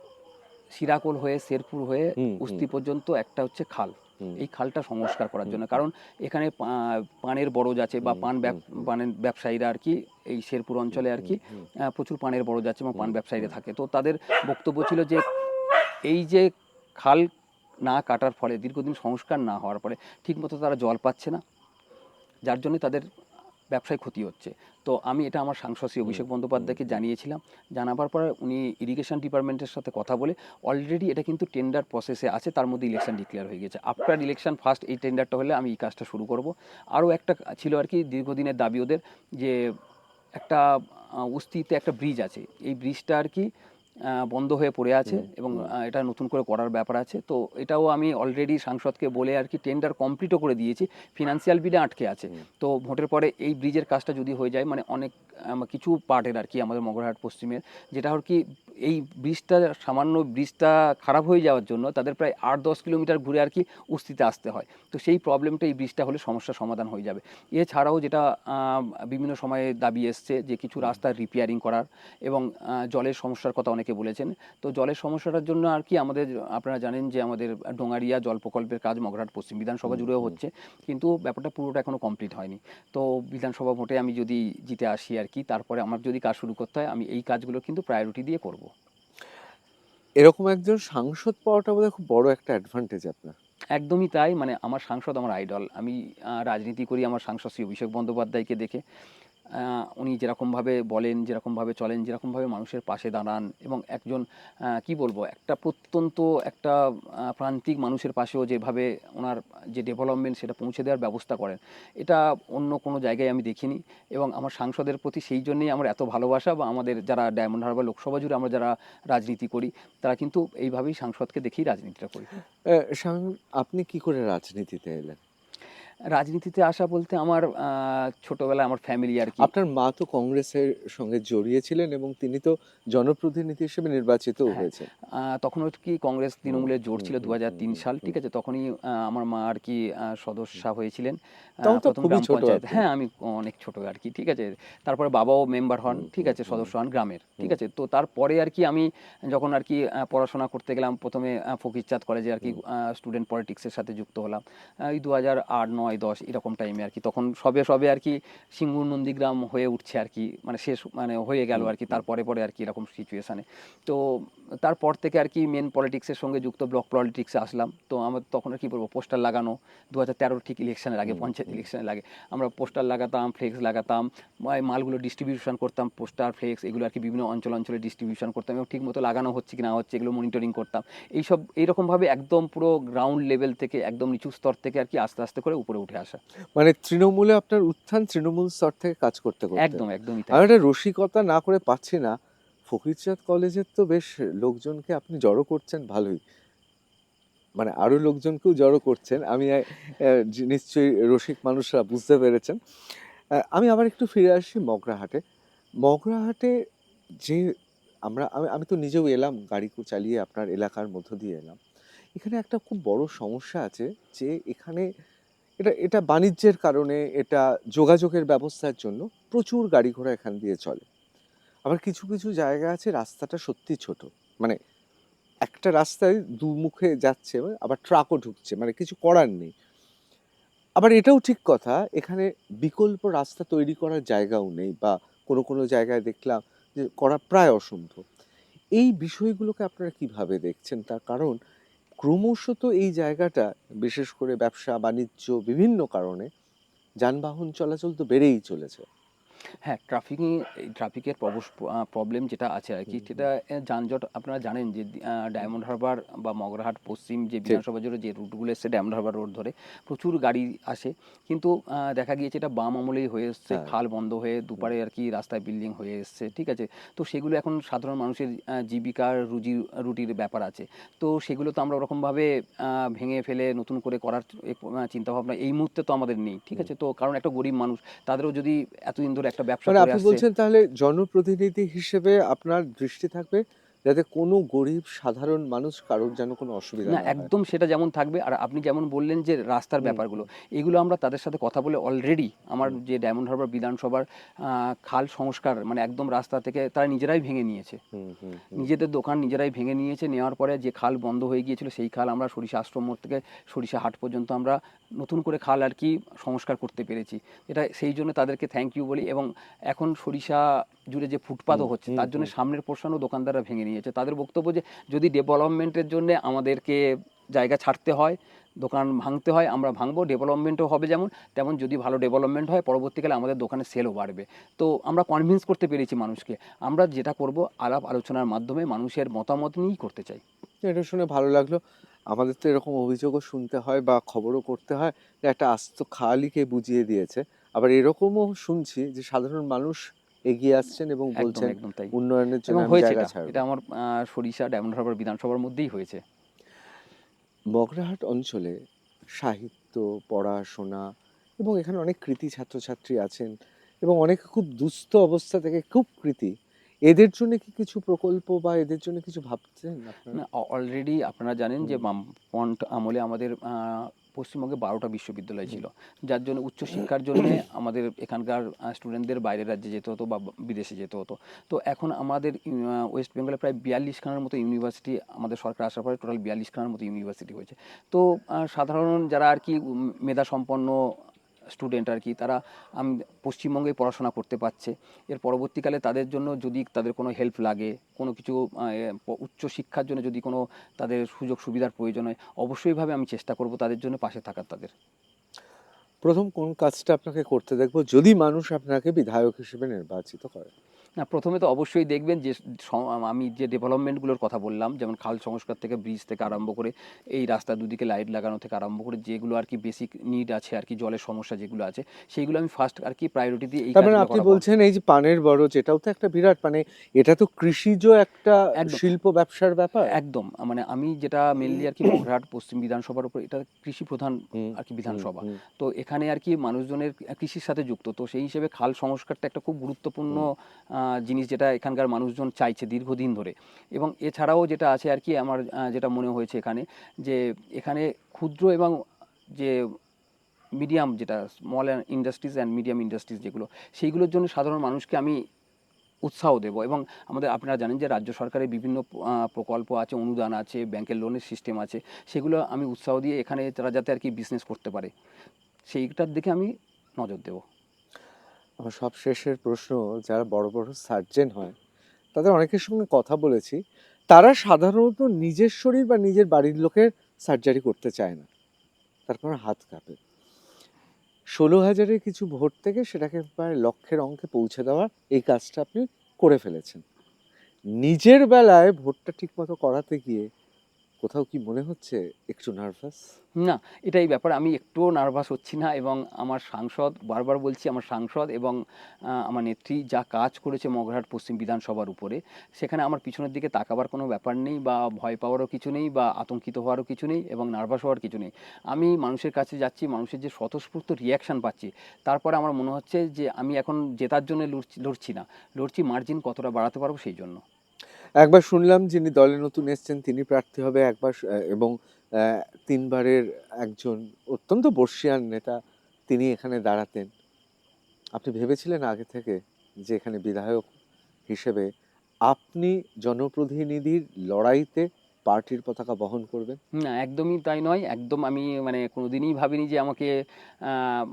শিরাকোল হয়ে শেরপুর হয়ে হুম হুম উস্তি পর্যন্ত একটা হচ্ছে খাল। হুম এই খালটা সংস্কার করার হুম জন্য, কারণ এখানে পানের বরজ আছে বা হুম হুম হুম পানের ব্যবসায়ীরা আর কি এই শেরপুর হুম অঞ্চলে আর হুম কি হুম প্রচুর পানের বরজ আছে এবং পান হুম ব্যবসায়ীরা হুম থাকে। তো তাদের বক্তব্য ছিল যে এই যে খাল না কাটার ফলে, দীর্ঘদিন সংস্কার না হওয়ার ফলে ঠিকমতো তারা জল পাচ্ছে না, যার জন্য তাদের ব্যবসায় ক্ষতি হচ্ছে। তো আমি এটা আমার সাংসদ শ্রী হুম অভিষেক হুম বন্দ্যোপাধ্যায়কে হুম জানিয়েছিলাম। জানাবার পরে উনি ইরিগেশন ডিপার্টমেন্টের সাথে কথা বলে অলরেডি এটা কিন্তু টেন্ডার প্রসেসে আছে, তার মধ্যে ইলেকশন ডিক্লেয়ার হয়ে গেছে। আফটার ইলেকশন ফার্স্ট এই টেন্ডারটা হলে আমি এই কাজটা শুরু করব। আরও একটা ছিল আর কি দীর্ঘদিনের দাবি ওদের, যে একটা উস্তিতে একটা ব্রিজ আছে, এই ব্রিজটা আর কি বন্ধ হয়ে পড়ে আছে হুম এবং হুম এটা নতুন করে করার ব্যাপার আছে। তো এটাও আমি অলরেডি সাংসদকে বলে আর কি টেন্ডার কমপ্লিটও করে দিয়েছি, ফিনান্সিয়াল বিলে আটকে আছে। হুম তো ভোটের পরে এই ব্রিজের কাজটা যদি হয়ে যায়, মানে অনেক কিছু পার্টের আর কি আমাদের মগরাহাট পশ্চিমের, যেটা আর কি এই ব্রিজটা, সামান্য ব্রিজটা খারাপ হয়ে যাওয়ার জন্য তাদের প্রায় 8-10 কিলোমিটার ঘুরে আর কি উস্তিতে আসতে হয়। তো সেই প্রবলেমটা এই ব্রিজটা হলে সমস্যার সমাধান হয়ে যাবে। এছাড়াও যেটা বিভিন্ন সময়ে দাবি এসছে যে কিছু রাস্তার রিপেয়ারিং করার, এবং জলের সমস্যার কথা অনেকে বলেছেন। তো জলের সমস্যাটার জন্য আর কি আমাদের, আপনারা জানেন যে আমাদের ডোঙারিয়া জল প্রকল্পের কাজ মগরাহাট পশ্চিম বিধানসভা হুম জুড়েও হুম হচ্ছে, কিন্তু ব্যাপারটা পুরোটা এখনো কমপ্লিট হয়নি। তো বিধানসভা ভোটে আমি যদি জিতে আসি আর কি, তারপরে আমার যদি কাজ শুরু করতে হয়, আমি এই কাজগুলো কিন্তু প্রায়োরিটি দিয়ে করব। এরকম একজন সাংসদ পাওয়াটা বোধহয় খুব বড় একটা অ্যাডভান্টেজ আপনার। একদমই তাই, মানে আমার সাংসদ আমার আইডল। আমি রাজনীতি করি আমার সাংসদ শ্রী অভিষেক বন্দ্যোপাধ্যায়কে দেখে। উনি যেরকমভাবে বলেন, যেরকমভাবে চলেন, যেরকমভাবে মানুষের পাশে দাঁড়ান, এবং একজন কি বলবো, একটা প্রত্যন্ত একটা প্রান্তিক মানুষের পাশেও যেভাবে ওনার যে ডেভেলপমেন্ট সেটা পৌঁছে দেওয়ার ব্যবস্থা করেন, এটা অন্য কোনো জায়গায় আমি দেখিনি। এবং আমার সাংসদের প্রতি সেই জন্যেই আমার এত ভালোবাসা, বা আমাদের যারা ডায়মন্ড হারবার লোকসভা জুড়ে আমরা যারা রাজনীতি করি, তারা কিন্তু এইভাবেই সাংসদকে দেখেই রাজনীতিটা করি। শামীম, আপনি কি করে রাজনীতিতে এলেন? রাজনীতিতে আসা বলতে আমার ছোটবেলায় আমার ফ্যামিলি আর কি। আপনার মা তো কংগ্রেসের সঙ্গে জড়িয়ে ছিলেন এবং তিনি তো জনপ্রতিনিধি হিসেবে নির্বাচিতও হ্যাঁ, হয়েছেন। তখন আর কি কংগ্রেস হুম তৃণমূলের জোট হুম ছিল হুম হুম 2003 হুম সাল, হুম ঠিক আছে? তখনই আমার মা আর কি সদস্যা হয়েছিলেন তাও তো প্রথম খুবই গ্রাম ছোট পঞ্চায়েত। আপনি। হ্যাঁ, আমি অনেক ছোট আর কি, ঠিক আছে? তারপরে বাবাও মেম্বার হন, হুম ঠিক হুম আছে, হুম সদস্য হন গ্রামের, ঠিক হুম আছে? তো তারপরে আর কি আমি যখন আর কি পড়াশোনা করতে গেলাম, প্রথমে ফকিরচাঁদ কলেজে আর কি হুম স্টুডেন্ট পলিটিক্সের সাথে যুক্ত হলাম এই 2008, 9, 10 এরকম টাইমে আর কি। তখন সবে সবে আর কি সিঙ্গুর নন্দীগ্রাম হয়ে উঠছে আর কি, মানে শেষ মানে হয়ে গেল হুম আর কি, হুম তারপরে পরে আর কি এরকম সিচুয়েশানে। তো তারপর থেকে আর কি মেন পলিটিক্সের সঙ্গে যুক্ত, ব্লক পলিটিক্সে আসলাম। তো আমার তখন আর কি বলবো, পোস্টার লাগানো 2013 ঠিক ইলেকশনের আগে, হুম পঞ্চায়েত হুম ইলেকশনের আগে আমরা পোস্টার লাগাতাম, ফ্লেক্স লাগাতাম, মালগুলো ডিস্ট্রিবিউশন করতাম, পোস্টার ফ্লেক্স এগুলো আর কি বিভিন্ন অঞ্চলে ডিস্ট্রিবিউশন করতাম, এবং ঠিক মতো লাগানো হচ্ছে কি না হচ্ছে এগুলো মনিটরিং করতাম। এইরকমভাবে একদম পুরো গ্রাউন্ড লেভেল থেকে, একদম নিচু স্তর থেকে আর কি আস্তে আস্তে করে উপরে উঠে আসা। মানে তৃণমূলে আপনার উত্থান তৃণমূল স্তর থেকে কাজ করতে করতে। একদম, একদমই তাই। আমি একটা রসিকতা না করে পাচ্ছি না, ফকিরচাঁদ কলেজের তো বেশ লোকজনকে আপনি জড়ো করছেন ভালোই, মানে আরো লোকজনকেও জড়ো করছেন। আমি নিশ্চয়ই রসিক মানুষরা বুঝতে পেরেছেন। আমি আবার একটু ফিরে আসি মগরাহাটে। মগরাহাটে যে আমি আমি তো নিজেও এলাম, গাড়ি চালিয়ে আপনার এলাকার মধ্য দিয়ে এলাম। এখানে একটা খুব বড় সমস্যা আছে যে এখানে এটা এটা বাণিজ্যের কারণে, এটা যোগাযোগের ব্যবস্থার জন্য প্রচুর গাড়ি ঘোড়া এখান দিয়ে চলে। আবার কিছু কিছু জায়গা আছে রাস্তাটা সত্যি ছোট, মানে একটা রাস্তায় দুমুখে যাচ্ছে, আবার ট্রাকও ঢুকছে, মানে কিছু করার নেই। আবার এটাও ঠিক কথা, এখানে বিকল্প রাস্তা তৈরি করার জায়গাও নেই, বা কোনো কোনো জায়গায় দেখলাম যে করা প্রায় অসম্ভব। এই বিষয়গুলোকে আপনারা কিভাবে দেখছেন? তার কারণ ক্রমশ তো এই জায়গাটা, বিশেষ করে ব্যবসা বাণিজ্য বিভিন্ন কারণে যানবাহন চলাচল তো বেড়েই চলেছে। হ্যাঁ, এই ট্রাফিকের প্রবলেম যেটা আছে আর কি, হুম হুম সেটা যানজট। আপনারা জানেন যে হুম, ডায়মন্ড হারবার বা মগরাহাট পশ্চিম যে ঠিক। বিধানসভা জুড়ে যে রুটগুলো এসছে ডায়মন্ড হারবার রোড ধরে, প্রচুর গাড়ি আসে। কিন্তু দেখা গিয়েছে এটা বাম আমলেই হয়ে এসছে, হ্যাঁ। খাল বন্ধ হয়ে হুম দুপারে আর কি রাস্তায় বিল্ডিং হয়ে এসছে, ঠিক আছে? তো সেগুলো এখন সাধারণ মানুষের জীবিকার রুটির ব্যাপার আছে। তো সেগুলো তো আমরা ওরকমভাবে ভেঙে ফেলে নতুন করে করার চিন্তাভাবনা এই মুহূর্তে তো আমাদের নেই, ঠিক হুম আছে? তো কারণ একটা গরিব মানুষ, তাদেরও যদি এতদিন ধরে একটা ব্যবসা মানে করে আপনি আসছে। বলছেন তাহলে জনপ্রতিনিধি হিসেবে আপনার দৃষ্টি থাকবে যাতে কোনো গরিব সাধারণ মানুষ কারোর যেন কোনো অসুবিধা না, না হয়। একদম সেটা যেমন থাকবে। আর আপনি যেমন বললেন যে রাস্তার হুম, ব্যাপারগুলো, হুম, এগুলো আমরা তাদের সাথে কথা বলে অলরেডি আমার হুম, যে ডায়মন্ড হারবার বিধানসভার খাল সংস্কার মানে একদম রাস্তা থেকে তারা নিজেরাই ভেঙে নিয়েছে। হুম, হুম, হুম। নিজেদের দোকান নিজেরাই ভেঙে নিয়েছে। নেওয়ার পরে যে খাল বন্ধ হয়ে গিয়েছিল সেই খাল আমরা সরিষা আশ্রম মোড় থেকে সরিষা হাট পর্যন্ত আমরা নতুন করে খাল আর কি সংস্কার করতে পেরেছি। এটা সেই জন্য তাদেরকে থ্যাংক ইউ বলি। এবং এখন সরিষা জুড়ে যে হুম, ফুটপাতও হচ্ছে হুম, তার জন্য হুম। সামনের পোর্শনও দোকানদাররা ভেঙে নিয়েছে। তাদের বক্তব্য যে যদি ডেভেলপমেন্টের জন্য আমাদেরকে জায়গা ছাড়তে হয়, দোকান ভাঙতে হয়, আমরা ভাঙবো, ডেভেলপমেন্টও হবে যেমন তেমন যদি ভালো ডেভেলপমেন্ট হয় পরবর্তীকালে আমাদের দোকানের সেলও বাড়বে। তো আমরা কনভিন্স করতে পেরেছি মানুষকে। আমরা যেটা করব আলাপ আলোচনার মাধ্যমে মানুষের মতামত নিয়েই করতে চাই। এটা শুনে ভালো লাগলো। আমাদের তো এরকম অভিযোগও শুনতে হয় বা খবরও করতে হয় যে একটা আস্ত খালই কে বুঝিয়ে দিয়েছে। আবার এরকমও শুনছি যে সাধারণ মানুষ এগিয়ে আসছেন এবং একদম, বলছেন একদম তাই। উন্নয়নের জন্য এবং আমি হয়েছে জায়গা এটা। ছাড়ব। এটা আমার সরিষা ডায়মন্ড হারবার বিধানসভার মধ্যেই হয়েছে। মগরাহাট অঞ্চলে সাহিত্য, পড়াশোনা এবং এখানে অনেক কৃতী ছাত্রছাত্রী আছেন এবং অনেকে খুব দুস্থ অবস্থা থেকে খুব কৃতী। এদের জন্য কি কিছু প্রকল্প বা এদের জন্য কিছু ভাবছেন আপনারা? না, অলরেডি আপনারা জানেন যে হুম, বামফ্রন্ট আমলে আমাদের পশ্চিমবঙ্গে ১২টা বিশ্ববিদ্যালয় হুম, ছিল। যার জন্য উচ্চশিক্ষার জন্যে আমাদের এখানকার স্টুডেন্টদের বাইরের রাজ্যে যেতে হতো বা বিদেশে যেতে হতো। তো এখন আমাদের ওয়েস্ট বেঙ্গলে প্রায় ৪২ খানার মতো ইউনিভার্সিটি আমাদের সরকার আসার পরে টোটাল ৪২ খানার মতো ইউনিভার্সিটি হয়েছে। তো সাধারণ যারা আর কি মেধাসম্পন্ন স্টুডেন্ট আর কি তারা আম পশ্চিমবঙ্গে পড়াশোনা করতে পারছে। এর পরবর্তীকালে তাদের জন্য যদি তাদের কোনো হেল্প লাগে, কোনো কিছু উচ্চশিক্ষার জন্য যদি কোনো তাদের সুযোগ সুবিধার প্রয়োজন হয়, অবশ্যইভাবে আমি চেষ্টা করব তাদের জন্য পাশে থাকার তাদের। প্রথম কোন কাজটা আপনাকে করতে দেখবো যদি মানুষ আপনাকে বিধায়ক হিসেবে নির্বাচিত করে? না, প্রথমে তো অবশ্যই দেখবেন যে আমি যে ডেভেলপমেন্টগুলোর কথা বললাম, যেমন খাল সংস্কার থেকে ব্রিজ থেকে আরম্ভ করে এই রাস্তার দুদিকে লাইট লাগানো থেকে আরম্ভ করে যেগুলো আর কি বেসিক নিড আছে আর কি জলের সমস্যা যেগুলো আছে, সেইগুলো আমি ফার্স্ট আর কি প্রায়োরিটি দিয়ে এই তার মানে কাজগুলো আপনি করাবো। বলছেন এই যে পানের বরজ এটাও তো একটা বিরাট মানে এটা তো কৃষিজ একটা একদম। শিল্প ব্যবসার ব্যাপার। একদম। মানে আমি যেটা মেইনলি আর কি মগরাহাট পশ্চিম বিধানসভার উপর এটা কৃষি প্রধান হুম, আর কি হুম, বিধানসভা। হুম, তো এখানে আর কি মানুষজনের কৃষির সাথে যুক্ত। তো সেই হিসেবে খাল সংস্কারটা একটা খুব গুরুত্বপূর্ণ হুম। জিনিস যেটা এখানকার মানুষজন চাইছে দীর্ঘদিন ধরে। এবং এছাড়াও যেটা আছে আর কি আমার যেটা মনে হয়েছে এখানে যে এখানে ক্ষুদ্র এবং যে মিডিয়াম যেটা small industries and medium industries যেগুলো, সেইগুলোর জন্য সাধারণ মানুষকে আমি উৎসাহ দেব। এবং আমাদের আপনারা জানেন যে রাজ্য সরকারের বিভিন্ন প্রকল্প আছে, অনুদান আছে, ব্যাংকের লোনের সিস্টেম আছে। সেগুলো আমি উৎসাহ দিয়ে এখানে তারা যাতে আর কি বিজনেস করতে পারে, সেইটার দিকে আমি নজর দেব। আমার সব শেষের প্রশ্ন, যারা বড় বড় সার্জেন হয় তাদের অনেকের সঙ্গে কথা বলেছি, তারা সাধারণত নিজের শরীর বা নিজের বাড়ির লোকের সার্জারি করতে চায় না, তার কারণ হাত কাঁপে। ১৬,০০০-এর কিছু ভোট থেকে সেটাকে প্রায় লক্ষের অঙ্কে পৌঁছে দেওয়া এই কাজটা আপনি করে ফেলেছেন। নিজের বেলায় ভোটটা ঠিকমতো করাতে গিয়ে কোথাও কি মনে হচ্ছে একটু নার্ভাস? না, এটাই ব্যাপার। আমি একটুও নার্ভাস হচ্ছি না। এবং আমার সাংসদ, বারবার বলছি, আমার সাংসদ এবং আমার নেত্রী যা কাজ করেছে মগরাহাট পশ্চিম বিধানসভার উপরে, সেখানে আমার পিছনের দিকে তাকাবার কোনো ব্যাপার নেই বা ভয় পাওয়ারও কিছু নেই বা আতঙ্কিত হওয়ারও কিছু নেই এবং নার্ভাস হওয়ার কিছু নেই। আমি মানুষের কাছে যাচ্ছি, মানুষের যে স্বতঃস্ফূর্ত রিঅ্যাকশন পাচ্ছি, তারপরে আমার মনে হচ্ছে যে আমি এখন জেতার জন্য লড়ছি না। লড়ছি মার্জিন কতটা বাড়াতে পারবো সেই জন্য। একবার শুনলাম যিনি দলে নতুন এসছেন তিনি প্রার্থী হবে, একবার এবং ৩ বারের একজন অত্যন্ত বর্ষীয়ান নেতা তিনি এখানে দাঁড়াতেন। আপনি ভেবেছিলেন আগে থেকে যে এখানে বিধায়ক হিসেবে আপনি জনপ্রতিনিধির লড়াইতে পার্টির পতাকা বহন করবেন? না, একদমই তাই নয়। একদম আমি মানে কোনোদিনই ভাবিনি যে আমাকে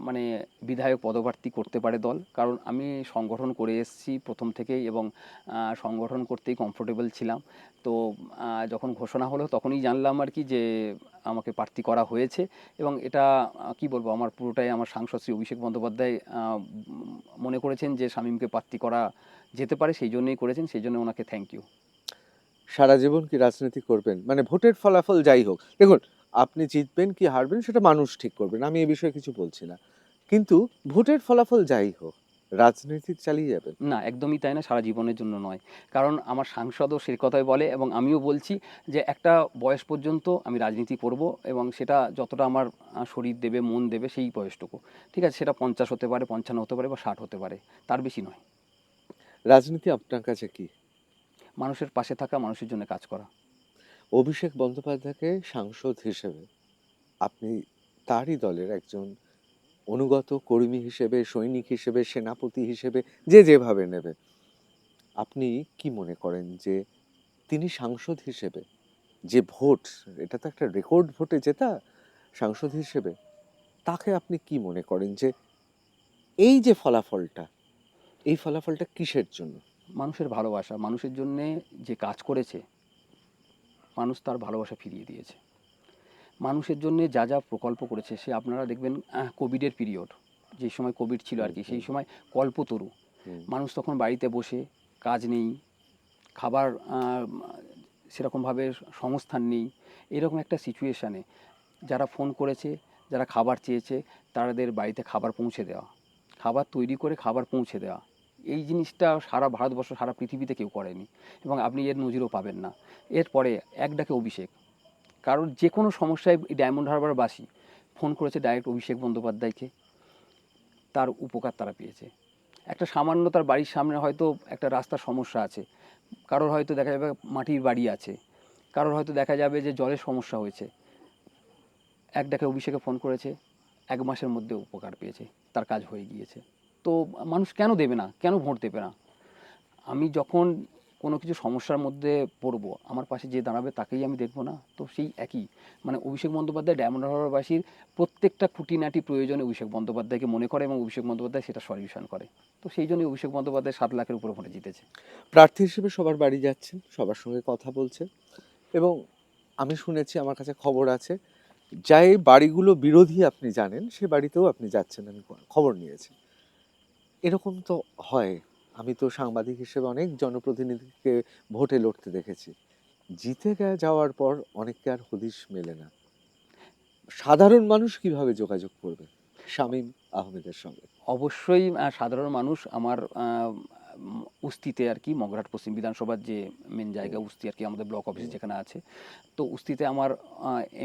মানে বিধায়ক পদপ্রার্থী করতে পারে দল। কারণ আমি সংগঠন করে এসেছি প্রথম থেকেই এবং সংগঠন করতেই কমফোর্টেবল ছিলাম। তো যখন ঘোষণা হলো তখনই জানলাম আর কি যে আমাকে প্রার্থী করা হয়েছে। এবং এটা কি বলবো, আমার পুরোটাই আমার সাংসদ শ্রী অভিষেক বন্দ্যোপাধ্যায় মনে করেছেন যে শামীমকে প্রার্থী করা যেতে পারে, সেই জন্যই করেছেন। সেই জন্য ওনাকে থ্যাংক ইউ। সারা জীবন কি রাজনীতি করবেন? মানে ভোটের ফলাফল যাই হোক, দেখুন আপনি জিতবেন কি হারবেন সেটা মানুষ ঠিক করবেন, আমি এ বিষয়ে কিছু বলছি না। কিন্তু ভোটের ফলাফল যাই হোক, রাজনীতি চালিয়ে যাবেন? না, একদমই তাই না, সারা জীবনের জন্য নয়। কারণ আমার সাংসদও সে কথাই বলে এবং আমিও বলছি যে একটা বয়স পর্যন্ত আমি রাজনীতি করব এবং সেটা যতটা আমার শরীর দেবে, মন দেবে সেই বয়সটুকু। ঠিক আছে? সেটা ৫০ হতে পারে, ৫৫ হতে পারে বা ৬০ হতে পারে। তার বেশি নয়। রাজনীতি আপনার কাছে কি? মানুষের পাশে থাকা, মানুষের জন্য কাজ করা। অভিষেক বন্দ্যোপাধ্যায়কে সাংসদ হিসেবে আপনি তারই দলের একজন অনুগত কর্মী হিসেবে, সৈনিক হিসেবে, সেনাপতি হিসেবে, যে যেভাবে নেবে, আপনি কি মনে করেন যে তিনি সাংসদ হিসেবে যে ভোট, এটা তো একটা রেকর্ড ভোটে জেতা সাংসদ হিসেবে, তাকে আপনি কি মনে করেন যে এই যে ফলাফলটা, এই ফলাফলটা কিসের জন্য? মানুষের ভালোবাসা, মানুষের জন্যে যে কাজ করেছে, মানুষ তার ভালোবাসা ফিরিয়ে দিয়েছে। মানুষের জন্যে যা, যা প্রকল্প করেছে সে আপনারা দেখবেন কোভিডের পিরিয়ড, যে সময় কোভিড ছিল আর কি, সেই সময় কল্পতরু। হুম। মানুষ তখন বাড়িতে বসে, কাজ নেই, খাবার সেরকমভাবে সংস্থান নেই। এরকম একটা সিচুয়েশানে যারা ফোন করেছে, যারা খাবার চেয়েছে, তাদের বাড়িতে খাবার পৌঁছে দেওয়া, খাবার তৈরি করে খাবার পৌঁছে দেওয়া, এই জিনিসটা সারা ভারতবর্ষ, সারা পৃথিবীতে কেউ করেনি এবং আপনি এর নজিরও পাবেন না। এরপরে এক ডাকে অভিষেক, কারণ যে কোনো সমস্যায় এই ডায়মন্ড হারবারবাসী ফোন করেছে ডাইরেক্ট অভিষেক বন্দ্যোপাধ্যায়কে, তার উপকার তারা পেয়েছে। একটা সামান্য তার বাড়ির সামনে হয়তো একটা রাস্তার সমস্যা আছে, কারোর হয়তো দেখা যাবে মাটির বাড়ি আছে, কারোর হয়তো দেখা যাবে যে জলের সমস্যা হয়েছে, এক ডাকে অভিষেকে ফোন করেছে, ১ মাসের মধ্যে উপকার পেয়েছে, তার কাজ হয়ে গিয়েছে। তো মানুষ কেন দেবে না, কেন ভোট দেবে না? আমি যখন কোনো কিছু সমস্যার মধ্যে পড়বো, আমার পাশে যে দাঁড়াবে তাকেই আমি দেখবো না? তো সেই একই, মানে অভিষেক বন্দ্যোপাধ্যায় ডায়মন্ড হারবারবাসীর প্রত্যেকটা খুঁটিনাটি প্রয়োজনে অভিষেক বন্দ্যোপাধ্যায়কে মনে করে এবং অভিষেক বন্দ্যোপাধ্যায় সেটা সলিউশন করে। তো সেই জন্যই অভিষেক বন্দ্যোপাধ্যায় ৭ লাখের উপরে ভোটে জিতেছে। প্রার্থী হিসেবে সবার বাড়ি যাচ্ছেন, সবার সঙ্গে কথা বলছেন, এবং আমি শুনেছি, আমার কাছে খবর আছে, যাই বাড়িগুলো বিরোধী আপনি জানেন সে বাড়িতেও আপনি যাচ্ছেন, আমি খবর নিয়েছি। এরকম তো হয়, আমি তো সাংবাদিক হিসেবে অনেক জনপ্রতিনিধিকে ভোটে লড়তে দেখেছি, জিতে যাওয়ার পর অনেককে আর হদিশ মেলে না। সাধারণ মানুষ কিভাবে যোগাযোগ করবে শামীম আহমেদের সঙ্গে? অবশ্যই সাধারণ মানুষ আমার উস্তিতে আর কি, মগরাহাট পশ্চিম বিধানসভার যে মেন জায়গা উস্তি আর কি, আমাদের ব্লক অফিস যেখানে আছে, তো উস্তিতে আমার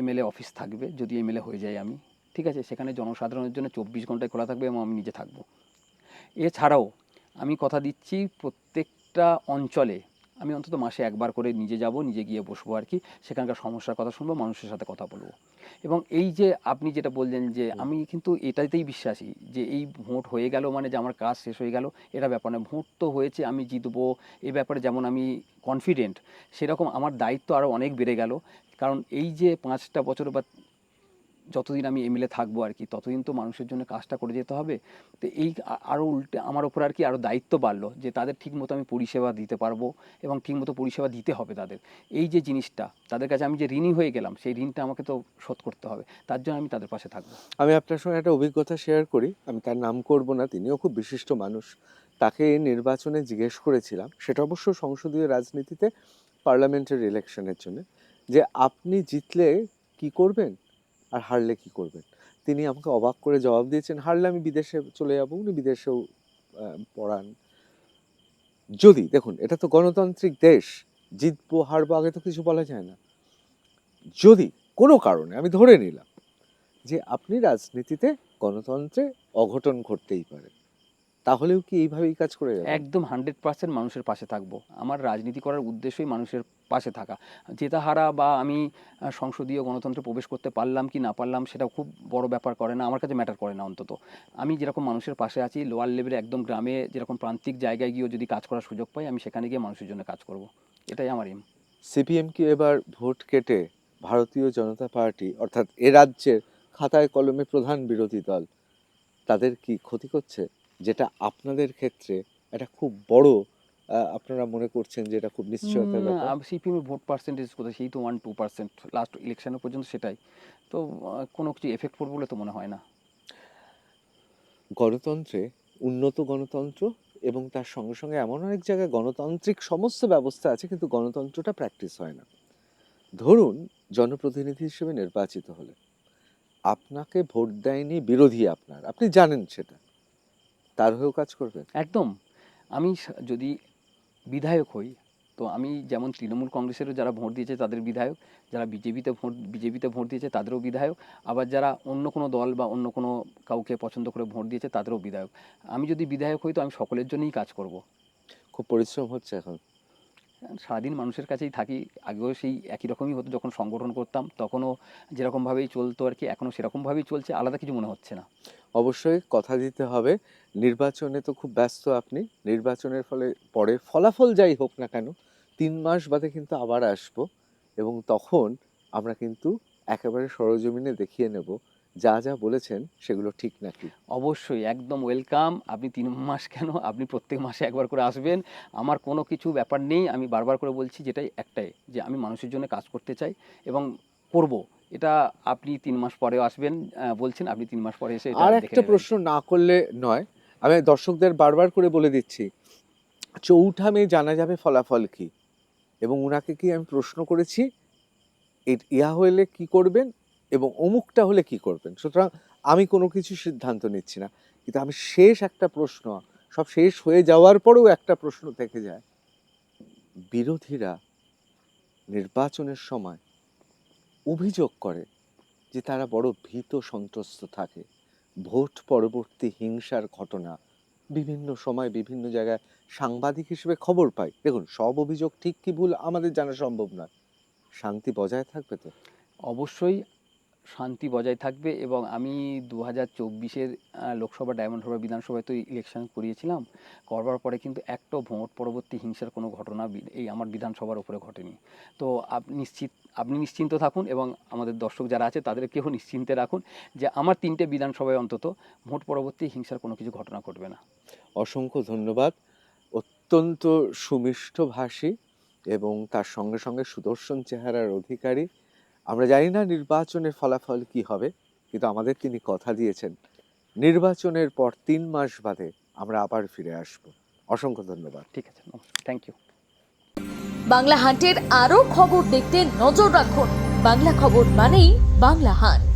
এমএলএ অফিস থাকবে, যদি এমএলএ হয়ে যাই আমি। ঠিক আছে? সেখানে জনসাধারণের জন্য ২৪ ঘন্টায় খোলা থাকবে এবং আমি নিজে থাকবো। এছাড়াও আমি কথা দিচ্ছি প্রত্যেকটা অঞ্চলে আমি অন্তত মাসে একবার করে নিজে যাব, নিজে গিয়ে বসবো আর কি, সেখানকার সমস্যার কথা শুনবো, মানুষের সাথে কথা বলবো। এবং এই যে আপনি যেটা বললেন যে আমি কিন্তু এটাতেই বিশ্বাসী যে এই ভোট হয়ে গেল মানে যে আমার কাজ শেষ হয়ে গেল, এটা ব্যাপার না। ভোট তো হয়েছে, আমি জিতবো, এ ব্যাপারে যেমন আমি কনফিডেন্ট, সেরকম আমার দায়িত্ব আরও অনেক বেড়ে গেল। কারণ এই যে ৫টা বছর বা যতদিন আমি এমএলএ থাকবো আর কি, ততদিন তো মানুষের জন্য কাজটা করে যেতে হবে। তো এই আরও উল্টে আমার ওপর আর কি আরও দায়িত্ব বাড়লো যে তাদের ঠিকমতো আমি পরিষেবা দিতে পারবো এবং ঠিকমতো পরিষেবা দিতে হবে তাদের। এই যে জিনিসটা, তাদের কাছে আমি যে ঋণী হয়ে গেলাম, সেই ঋণটা আমাকে তো শোধ করতে হবে। তার জন্য আমি তাদের পাশে থাকবো। আমি আপনার সঙ্গে একটা অভিজ্ঞতা শেয়ার করি, আমি তার নাম করব না, তিনিও খুব বিশিষ্ট মানুষ। তাকে নির্বাচনে জিজ্ঞেস করেছিলাম, সেটা অবশ্য সংসদীয় রাজনীতিতে, পার্লামেন্টের ইলেকশনের জন্য, যে আপনি জিতলে কি করবেন আর হারলে কি করবেন। তিনি আমাকে অবাক করে জবাব দিয়েছেন, হারলে আমি বিদেশে চলে যাবো। উনি বিদেশেও পড়ান। যদি দেখুন, এটা তো গণতান্ত্রিক দেশ, জিতবো হারবো আগে তো কিছু বলা যায় না। যদি কোনো কারণে আমি ধরে নিলাম যে আপনি রাজনীতিতে, গণতন্ত্রে অঘটন ঘটতেই পারে, তাহলেও কি এইভাবেই কাজ করে যাবেন? একদম 100% মানুষের পাশে থাকবো। আমার রাজনীতি করার উদ্দেশ্যই মানুষের পাশে থাকা। জেতা হারা বা আমি সংসদীয় গণতন্ত্রে প্রবেশ করতে পারলাম কি না পারলাম সেটা খুব বড় ব্যাপার করে না, আমার কাছে ম্যাটার করে না অন্তত। আমি যেরকম মানুষের পাশে আছি, লোয়ার লেভেলে একদম গ্রামে যেরকম প্রান্তিক জায়গায় গিয়েও যদি কাজ করার সুযোগ পাই, আমি সেখানে গিয়ে মানুষের জন্য কাজ করব। এটাই আমার এম। সিপিএম কি এবার ভোট কেটে ভারতীয় জনতা পার্টি, অর্থাৎ এ রাজ্যের খাতায় কলমে প্রধান বিরোধী দল, তাদের কি ক্ষতি করছে, যেটা আপনাদের ক্ষেত্রে একটা খুব বড়, আপনারা মনে করছেন যে এটা খুব নিশ্চয়তার ব্যাপার? সিপিএমের ভোট পার্সেন্টেজ কোথায়, সেই তো 1-2%, লাস্ট ইলেকশনের পর্যন্ত সেটাই। তো কোনো কিছু এফেক্ট পড়বে বলে তো মনে হয় না। গণতন্ত্রে, উন্নত গণতন্ত্র এবং তার সঙ্গে সঙ্গে এমন অনেক জায়গায় গণতান্ত্রিক সমস্ত ব্যবস্থা আছে, কিন্তু গণতন্ত্রটা প্র্যাকটিস হয় না। ধরুন, জনপ্রতিনিধি হিসেবে নির্বাচিত হলে আপনাকে ভোট দেয়নি বিরোধী, আপনার, আপনি জানেন সেটা, তার হয়েও কাজ করবেন? একদম। আমি যদি বিধায়ক হই, তো আমি যেমন তৃণমূল কংগ্রেসেরও যারা ভোট দিয়েছে তাদের বিধায়ক, যারা বিজেপিতে ভোট দিয়েছে তাদেরও বিধায়ক, আবার যারা অন্য কোনো দল বা অন্য কোনো কাউকে পছন্দ করে ভোট দিয়েছে তাদেরও বিধায়ক। আমি যদি বিধায়ক হই তো আমি সকলের জন্যই কাজ করব। খুব পরিশ্রম হচ্ছে এখন? সারাদিন মানুষের কাছেই থাকি। আগেও সেই একই রকমই হতো, যখন সংগঠন করতাম তখনও যেরকমভাবেই চলতো আর কি, এখনও সেরকমভাবেই চলছে, আলাদা কিছু মনে হচ্ছে না। অবশ্যই কথা দিতে হবে। নির্বাচনে তো খুব ব্যস্ত আপনি। নির্বাচনের ফলে পরে ফলাফল যাই হোক না কেন, ৩ মাস বাদে কিন্তু আবার আসবো এবং তখন আমরা কিন্তু একেবারে সরেজমিনে দেখিয়ে নেব যা, যা বলেছেন সেগুলো ঠিক নাকি। অবশ্যই একদম ওয়েলকাম। আপনি ৩ মাস কেন, আপনি প্রত্যেক মাসে একবার করে আসবেন। আমার কোনো কিছু ব্যাপার নেই। আমি বারবার করে বলছি যেটাই একটাই, যে আমি মানুষের জন্য কাজ করতে চাই এবং করব। এটা আপনি ৩ মাস পরেও আসবেন বলছেন, আপনি ৩ মাস পরে এসে এটা আর দেখে একটা নেবেন। প্রশ্ন না করলে নয়। আমি দর্শকদের বারবার করে বলে দিচ্ছি, ৪ঠা মে জানা যাবে ফলাফল কি এবং উনাকে কি আমি প্রশ্ন করেছি ইয়া হলে কি করবেন এবং অমুকটা হলে কি করবেন। সুতরাং আমি কোনো কিছু সিদ্ধান্ত নিচ্ছি না, কিন্তু আমি শেষ একটা প্রশ্ন, সব শেষ হয়ে যাওয়ার পরেও একটা প্রশ্ন থেকে যায়, বিরোধীরা নির্বাচনের সময় অভিযোগ করে যে তারা বড় ভীত সন্ত্রস্ত থাকে। ভোট পরবর্তী হিংসার ঘটনা বিভিন্ন সময় বিভিন্ন জায়গায় সাংবাদিক হিসেবে খবর পাই। দেখুন, সব অভিযোগ ঠিক কি ভুল আমাদের জানা সম্ভব নয়। শান্তি বজায় থাকবে তো? অবশ্যই শান্তি বজায় থাকবে। এবং আমি 2024-এর লোকসভা, ডায়মন্ড হারবার বিধানসভায় তো ইলেকশন করিয়েছিলাম। করবার পরে কিন্তু একটাও ভোট পরবর্তী হিংসার কোনো ঘটনা এই আমার বিধানসভার উপরে ঘটেনি। তো আপনি নিশ্চিন্ত থাকুন এবং আমাদের দর্শক যারা আছে তাদেরকেও নিশ্চিন্তে রাখুন যে আমার 3টে বিধানসভায় অন্তত ভোট পরবর্তী হিংসার কোনো কিছু ঘটনা ঘটবে না। অসংখ্য ধন্যবাদ। অত্যন্ত সুমিষ্টভাষী এবং তার সঙ্গে সঙ্গে সুদর্শন চেহারার অধিকারী। আমরা জানি না নির্বাচনের ফলাফল কি হবে, কিন্তু আমাদের তিনি কথা দিয়েছেন নির্বাচনের পর ৩ মাস বাদে আমরা আবার ফিরে আসব। অসংখ্য ধন্যবাদ। ঠিক আছে, নমস্কার, থ্যাংক ইউ। বাংলা হান্টের আরও খবর দেখতে নজর রাখুন। বাংলা খবর মানেই বাংলা হান্ট।